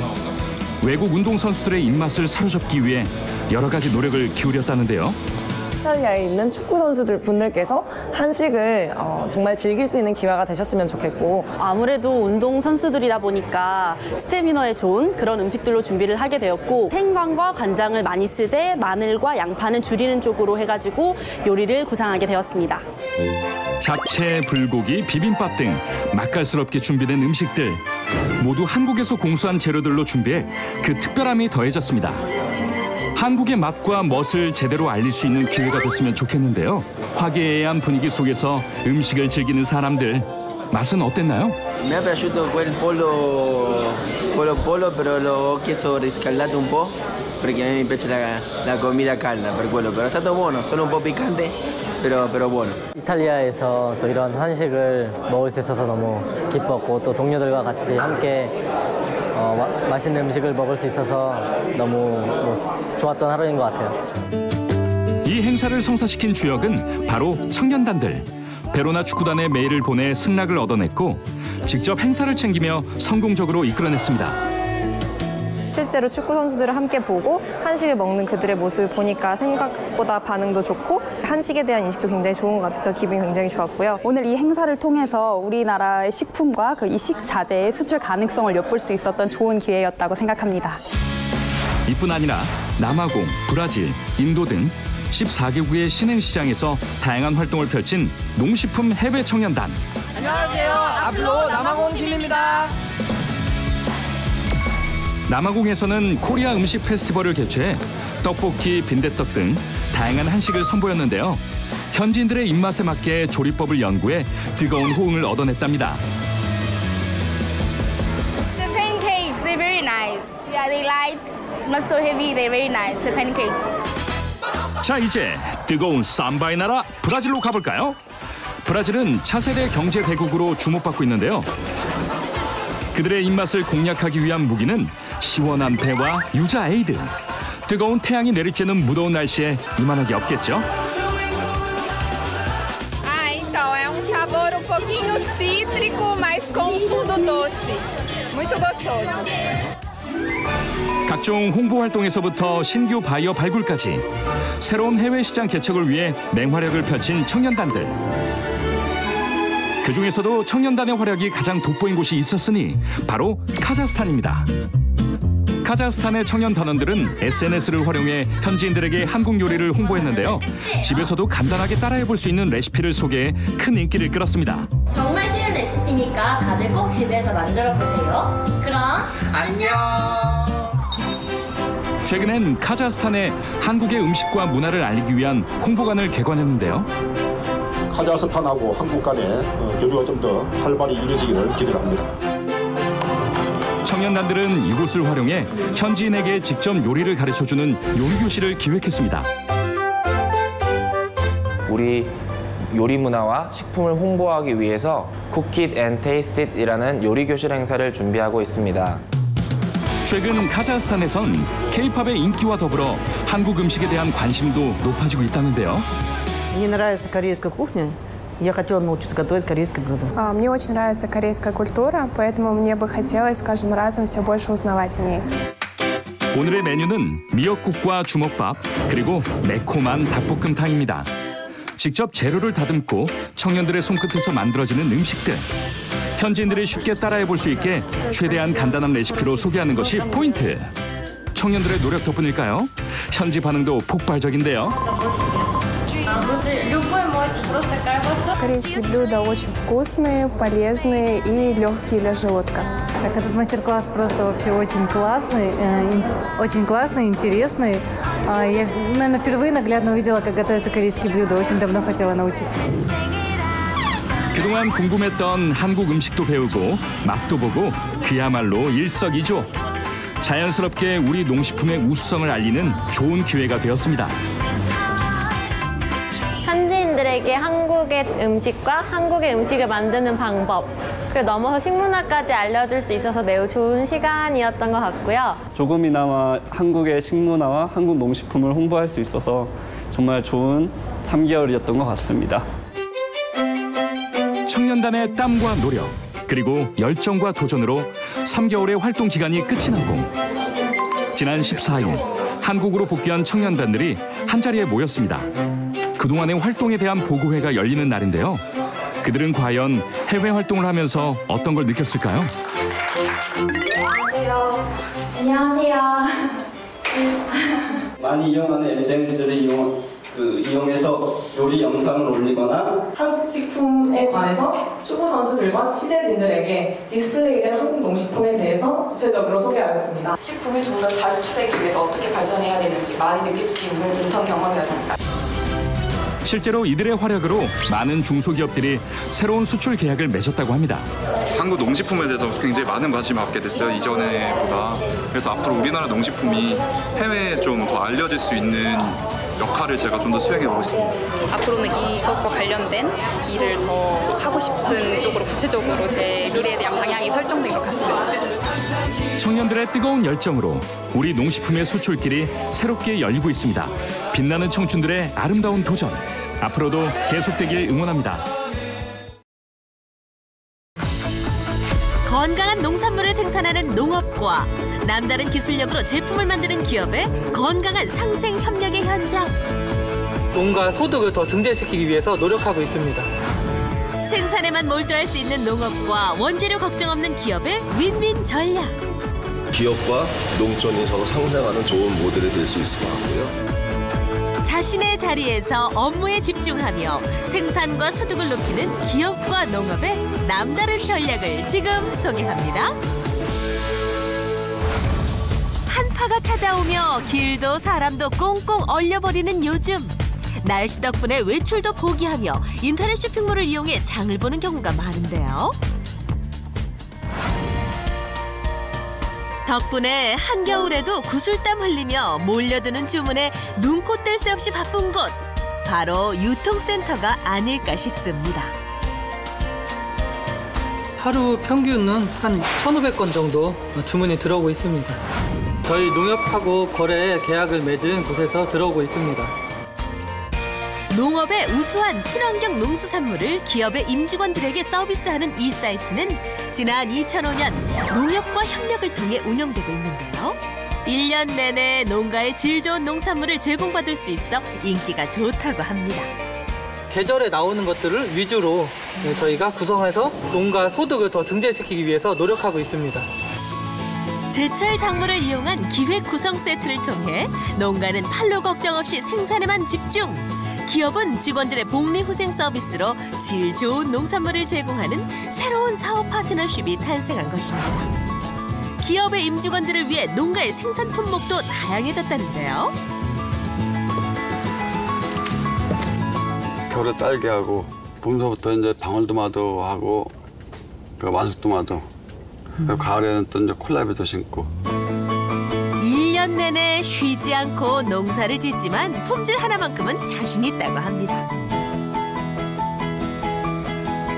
외국 운동선수들의 입맛을 사로잡기 위해 여러 가지 노력을 기울였다는데요. 이탈리아에 있는 축구 선수들 분들께서 한식을 정말 즐길 수 있는 기회가 되셨으면 좋겠고, 아무래도 운동 선수들이다 보니까 스태미너에 좋은 그런 음식들로 준비를 하게 되었고, 생강과 간장을 많이 쓰되 마늘과 양파는 줄이는 쪽으로 해가지고 요리를 구상하게 되었습니다. 잡채, 불고기, 비빔밥 등 맛깔스럽게 준비된 음식들 모두 한국에서 공수한 재료들로 준비해 그 특별함이 더해졌습니다. 한국의 맛과 멋을 제대로 알릴 수 있는 기회가 됐으면 좋겠는데요. 화기애애한 분위기 속에서 음식을 즐기는 사람들, 맛은 어땠나요? Me ha piaciuto quel pollo, però l'ho chiesto riscaldato un po', perché a me mi piace la comida calda per quello, però è stato buono, solo un po' picante, però buono. 이탈리아에서 또 이런 한식을 먹을 수 있어서 너무 기뻤고, 또 동료들과 같이 함께 맛있는 음식을 먹을 수 있어서 너무 좋았던 하루인 것 같아요. 이 행사를 성사시킨 주역은 바로 청년단들. 베로나 축구단의 메일을 보내 승낙을 얻어냈고 직접 행사를 챙기며 성공적으로 이끌어냈습니다. 실제로 축구 선수들을 함께 보고 한식을 먹는 그들의 모습을 보니까 생각보다 반응도 좋고 한식에 대한 인식도 굉장히 좋은 것 같아서 기분이 굉장히 좋았고요. 오늘 이 행사를 통해서 우리나라의 식품과 그 이 식자재의 수출 가능성을 엿볼 수 있었던 좋은 기회였다고 생각합니다. 이뿐 아니라 남아공, 브라질, 인도 등 14개국의 신흥시장에서 다양한 활동을 펼친 농식품 해외 청년단. 안녕하세요. 아플로 남아공 팀입니다. 남아공에서는 코리아 음식 페스티벌을 개최해 떡볶이, 빈대떡 등 다양한 한식을 선보였는데요. 현지인들의 입맛에 맞게 조리법을 연구해 뜨거운 호응을 얻어냈답니다. The pancakes, they're very nice. Yeah, they light, not so heavy. They're very nice. The pancakes. 자, 이제 뜨거운 삼바의 나라 브라질로 가볼까요? 브라질은 차세대 경제 대국으로 주목받고 있는데요. 그들의 입맛을 공략하기 위한 무기는 시원한 배와 유자 에이드. 뜨거운 태양이 내리쬐는 무더운 날씨에 이만하게 없겠죠? Então é sabor pouquinho cítrico, mas com fundo doce. Muito gostoso. 각종 홍보 활동에서부터 신규 바이어 발굴까지 새로운 해외 시장 개척을 위해 맹활약을 펼친 청년단들. 그중에서도 청년단의 활약이 가장 돋보인 곳이 있었으니 바로 카자흐스탄입니다. 카자흐스탄의 청년 단원들은 SNS를 활용해 현지인들에게 한국 요리를 홍보했는데요. 집에서도 간단하게 따라해볼 수 있는 레시피를 소개해 큰 인기를 끌었습니다. 정말 쉬운 레시피니까 다들 꼭 집에서 만들어보세요. 그럼 안녕! 최근엔 카자흐스탄에 한국의 음식과 문화를 알리기 위한 홍보관을 개관했는데요. 카자흐스탄하고 한국 간의 교류가 좀 더 활발히 이루어지기를 기대합니다. 청년단들은 이곳을 활용해 현지인에게 직접 요리를 가르쳐주는 요리교실을 기획했습니다. 우리 요리 문화와 식품을 홍보하기 위해서 Cook It and Taste It이라는 요리교실 행사를 준비하고 있습니다. 최근 카자흐스탄에선 K-팝의 인기와 더불어 한국 음식에 대한 관심도 높아지고 있다는데요. Мне нравится корейская кухня. Я хотела научиться готовить корейское блюдо. Мне очень нравится корейская культура, поэтому мне бы хотелось с каждым разом все больше узнавать о ней. 오늘의 메뉴는 미역국과 주먹밥 그리고 매콤한 닭볶음탕입니다. 직접 재료를 다듬고 청년들의 손끝에서 만들어지는 음식들. 현지인들이 쉽게 따라해볼 수 있게 최대한 간단한 레시피로 소개하는 것이 포인트. 청년들의 노력 덕분일까요? 현지 반응도 폭발적인데요. Корейские блюда очень вкусные, полезные и легкие для желудка. Так, этот мастер-класс просто вообще очень классный, интересный. Я, наверное, впервые наглядно увидела, как готовятся корейские блюда. Очень давно хотела научиться. 그동안 궁금했던 한국 음식도 배우고 맛도 보고 그야말로 일석이조. 자연스럽게 우리 농식품의 우수성을 알리는 좋은 기회가 되었습니다. 현지인들에게 한국의 음식과 한국의 음식을 만드는 방법, 그리고 넘어서 식문화까지 알려줄 수 있어서 매우 좋은 시간이었던 것 같고요. 조금이나마 한국의 식문화와 한국 농식품을 홍보할 수 있어서 정말 좋은 3개월이었던 것 같습니다. 청년단의 땀과 노력, 그리고 열정과 도전으로 3개월의 활동 기간이 끝이 나고 지난 14일 한국으로 복귀한 청년단들이 한자리에 모였습니다. 그동안의 활동에 대한 보고회가 열리는 날인데요. 그들은 과연 해외 활동을 하면서 어떤 걸 느꼈을까요? 안녕하세요. 많이 이용하는 SNS를 이용해서 요리 영상을 올리거나 한국 식품에 관해서 축구 선수들과 취재진들에게 디스플레이된 한국 농식품에 대해서 구체적으로 소개하였습니다. 식품이 좀 더 잘 수출되기 위해서 어떻게 발전해야 되는지 많이 느낄 수 있는 인턴 경험이었습니다. 실제로 이들의 활약으로 많은 중소기업들이 새로운 수출 계약을 맺었다고 합니다. 한국 농식품에 대해서 굉장히 많은 관심을 갖게 됐어요, 이전에보다. 그래서 앞으로 우리나라 농식품이 해외에 좀 더 알려질 수 있는 역할을 제가 좀 더 수행해 보겠습니다. 앞으로는 이것과 관련된 일을 더 하고 싶은 쪽으로 구체적으로 제 미래에 대한 방향이 설정된 것 같습니다. 청년들의 뜨거운 열정으로 우리 농식품의 수출길이 새롭게 열리고 있습니다. 빛나는 청춘들의 아름다운 도전, 앞으로도 계속되길 응원합니다. 건강한 농산물을 생산하는 농업과 남다른 기술력으로 제품을 만드는 기업의 건강한 상생 협력의 현장. 농가 소득을 더 증대시키기 위해서 노력하고 있습니다. 생산에만 몰두할 수 있는 농업과 원재료 걱정 없는 기업의 윈윈 전략. 기업과 농촌이 서로 상생하는 좋은 모델이 될 수 있을 것 같고요. 자신의 자리에서 업무에 집중하며 생산과 소득을 높이는 기업과 농업의 남다른 전략을 지금 소개합니다. 한파가 찾아오며 길도 사람도 꽁꽁 얼려버리는 요즘. 날씨 덕분에 외출도 포기하며 인터넷 쇼핑몰을 이용해 장을 보는 경우가 많은데요. 덕분에 한겨울에도 구슬땀 흘리며 몰려드는 주문에 눈코 뗄 새 없이 바쁜 곳, 바로 유통센터가 아닐까 싶습니다. 하루 평균은 한 1,500건 정도 주문이 들어오고 있습니다. 저희 농협하고 거래 계약을 맺은 곳에서 들어오고 있습니다. 농업의 우수한 친환경 농수산물을 기업의 임직원들에게 서비스하는 이 사이트는 지난 2005년 농협과 협력을 통해 운영되고 있는데요. 1년 내내 농가의 질 좋은 농산물을 제공받을 수 있어 인기가 좋다고 합니다. 계절에 나오는 것들을 위주로 저희가 구성해서 농가 소득을 더 증대시키기 위해서 노력하고 있습니다. 제철 작물을 이용한 기획 구성 세트를 통해 농가는 판로 걱정 없이 생산에만 집중. 기업은 직원들의 복리후생 서비스로 질 좋은 농산물을 제공하는 새로운 사업 파트너십이 탄생한 것입니다. 기업의 임직원들을 위해 농가의 생산 품목도 다양해졌다는데요. 겨울에 딸기하고 봄서부터 이제 방울토마토 하고 그 완숙토마토, 그리고 가을에는 또 이제 콜라비도 심고. 1년 내내 쉬지 않고 농사를 짓지만 품질 하나만큼은 자신 있다고 합니다.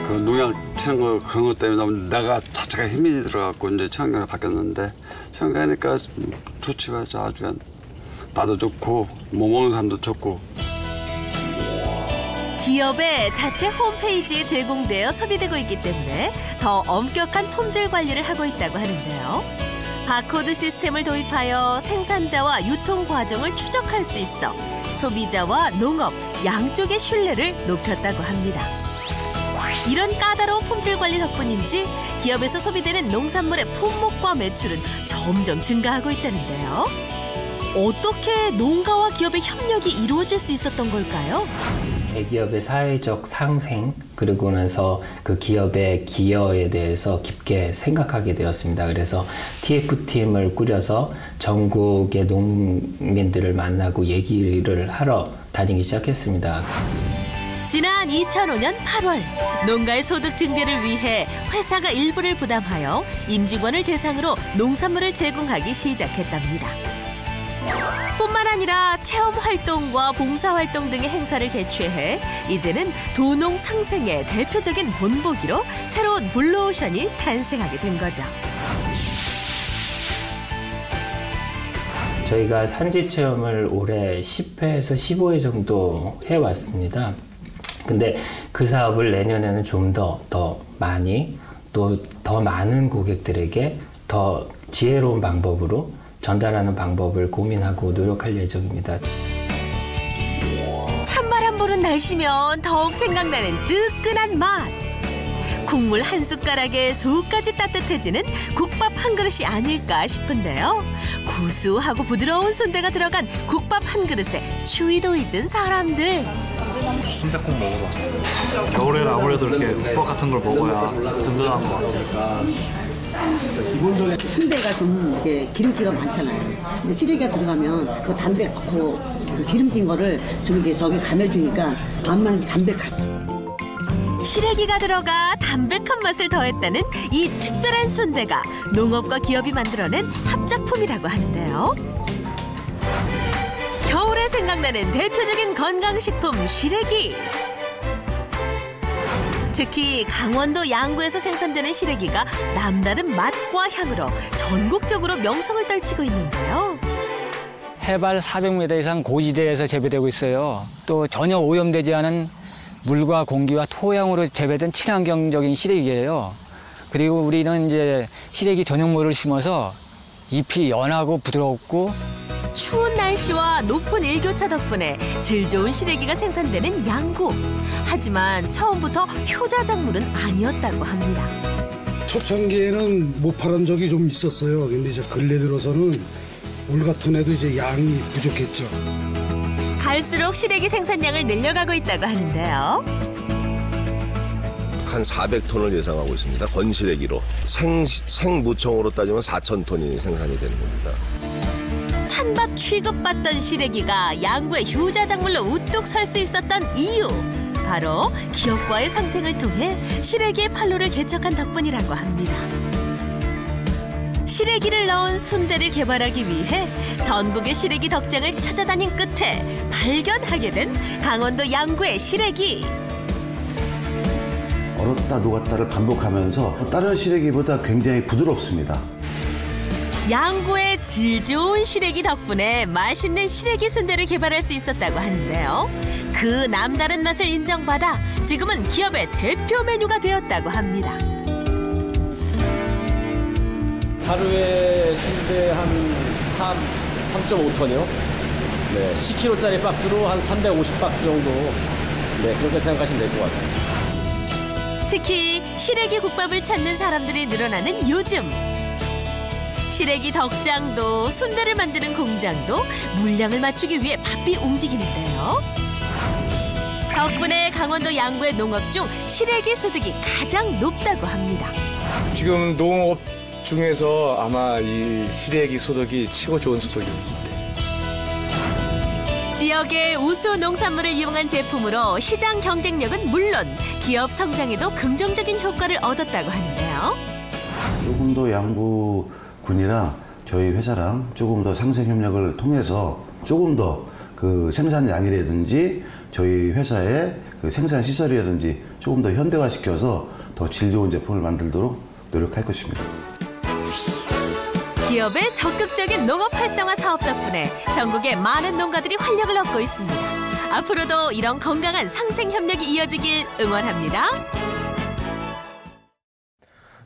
그 농약 치는 거 그런 것 때문에 내가 자체가 힘이 들어갖고 이제 친환경으로 바뀌었는데 친환경 하니까 좋지가 아주 나도 좋고 뭐 먹는 사람도 좋고. 기업의 자체 홈페이지에 제공되어 소비되고 있기 때문에 더 엄격한 품질 관리를 하고 있다고 하는데요. 바코드 시스템을 도입하여 생산자와 유통 과정을 추적할 수 있어 소비자와 농업 양쪽의 신뢰를 높였다고 합니다. 이런 까다로운 품질 관리 덕분인지 기업에서 소비되는 농산물의 품목과 매출은 점점 증가하고 있다는데요. 어떻게 농가와 기업의 협력이 이루어질 수 있었던 걸까요? 대기업의 사회적 상생 그리고 나서 그 기업의 기여에 대해서 깊게 생각하게 되었습니다. 그래서 TF팀을 꾸려서 전국의 농민들을 만나고 얘기를 하러 다니기 시작했습니다. 지난 2005년 8월 농가의 소득 증대를 위해 회사가 일부를 부담하여 임직원을 대상으로 농산물을 제공하기 시작했답니다. 뿐만 아니라 체험활동과 봉사활동 등의 행사를 개최해 이제는 도농 상생의 대표적인 본보기로 새로운 블루오션이 탄생하게 된 거죠. 저희가 산지 체험을 올해 10회에서 15회 정도 해왔습니다. 근데 그 사업을 내년에는 좀 더 많이 또 더 많은 고객들에게 더 지혜로운 방법으로 전달하는 방법을 고민하고 노력할 예정입니다. 찬바람 부는 날씨면 더욱 생각나는 뜨끈한 맛. 국물 한 숟가락에 속까지 따뜻해지는 국밥 한 그릇이 아닐까 싶은데요. 구수하고 부드러운 순대가 들어간 국밥 한 그릇에 추위도 잊은 사람들. 순댓국 먹으러 왔어요. 겨울에는 아무래도 이렇게 국밥 같은 걸 먹어야 든든한 것 같아요. 기본적인 순대가 좀 이렇게 기름기가 많잖아요. 이제 시래기가 들어가면 그 담백하고 그 기름진 거를 좀 이렇게 저기 감해주니까 맛만 담백하죠. 시래기가 들어가 담백한 맛을 더했다는 이 특별한 순대가 농업과 기업이 만들어낸 합작품이라고 하는데요. 겨울에 생각나는 대표적인 건강식품 시래기. 특히 강원도 양구에서 생산되는 시래기가 남다른 맛과 향으로 전국적으로 명성을 떨치고 있는데요. 해발 400m 이상 고지대에서 재배되고 있어요. 또 전혀 오염되지 않은 물과 공기와 토양으로 재배된 친환경적인 시래기예요. 그리고 우리는 이제 시래기 전용모를 심어서 잎이 연하고 부드럽고 추운 날씨와 높은 일교차 덕분에 질 좋은 시래기가 생산되는 양구. 하지만 처음부터 효자 작물은 아니었다고 합니다. 초창기에는 못 팔은 적이 좀 있었어요. 근데 이제 근래 들어서는 올 같은 해도 이제 양이 부족했죠. 갈수록 시래기 생산량을 늘려가고 있다고 하는데요. 한 400톤을 예상하고 있습니다. 건시래기로. 생무청으로 따지면 4,000톤이 생산이 되는 겁니다. 찬밥 취급받던 시래기가 양구의 효자 작물로 우뚝 설 수 있었던 이유. 바로 기업과의 상생을 통해 시래기의 판로를 개척한 덕분이라고 합니다. 시래기를 넣은 순대를 개발하기 위해 전국의 시래기 덕장을 찾아다닌 끝에 발견하게 된 강원도 양구의 시래기. 얼었다 녹았다를 반복하면서 다른 시래기보다 굉장히 부드럽습니다. 양구의 질 좋은 시래기 덕분에 맛있는 시래기 순대를 개발할 수 있었다고 하는데요. 그 남다른 맛을 인정받아 지금은 기업의 대표 메뉴가 되었다고 합니다. 하루에 순대 한 3.5톤이요. 네, 10kg짜리 박스로 한 350박스 정도. 네, 그렇게 생각하시면 될 것 같아요. 특히 시래기 국밥을 찾는 사람들이 늘어나는 요즘. 시래기 덕장도 순대를 만드는 공장도 물량을 맞추기 위해 바삐 움직이는데요. 덕분에 강원도 양구의 농업 중 시래기 소득이 가장 높다고 합니다. 지금 농업 중에서 아마 이 시래기 소득이 치고 좋은 소득입니다. 지역의 우수 농산물을 이용한 제품으로 시장 경쟁력은 물론 기업 성장에도 긍정적인 효과를 얻었다고 하는데요. 조금 더 양구군이랑 저희 회사랑 조금 더 상생 협력을 통해서 조금 더 그 생산량이라든지 저희 회사의 그 생산 시설이라든지 조금 더 현대화시켜서 더 질 좋은 제품을 만들도록 노력할 것입니다. 기업의 적극적인 농업 활성화 사업 덕분에 전국의 많은 농가들이 활력을 얻고 있습니다. 앞으로도 이런 건강한 상생 협력이 이어지길 응원합니다.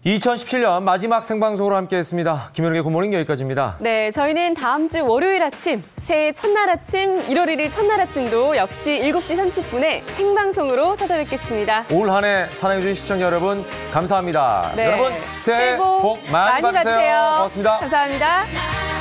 2017년 마지막 생방송으로 함께했습니다. 김현욱의 굿모닝 여기까지입니다. 네, 저희는 다음 주 월요일 아침, 새해 첫날 아침, 1월 1일 첫날 아침도 역시 7시 30분에 생방송으로 찾아뵙겠습니다. 올 한 해 사랑해주신 시청자 여러분 감사합니다. 네, 여러분 새해 복 많이 받으세요. 고맙습니다. 감사합니다.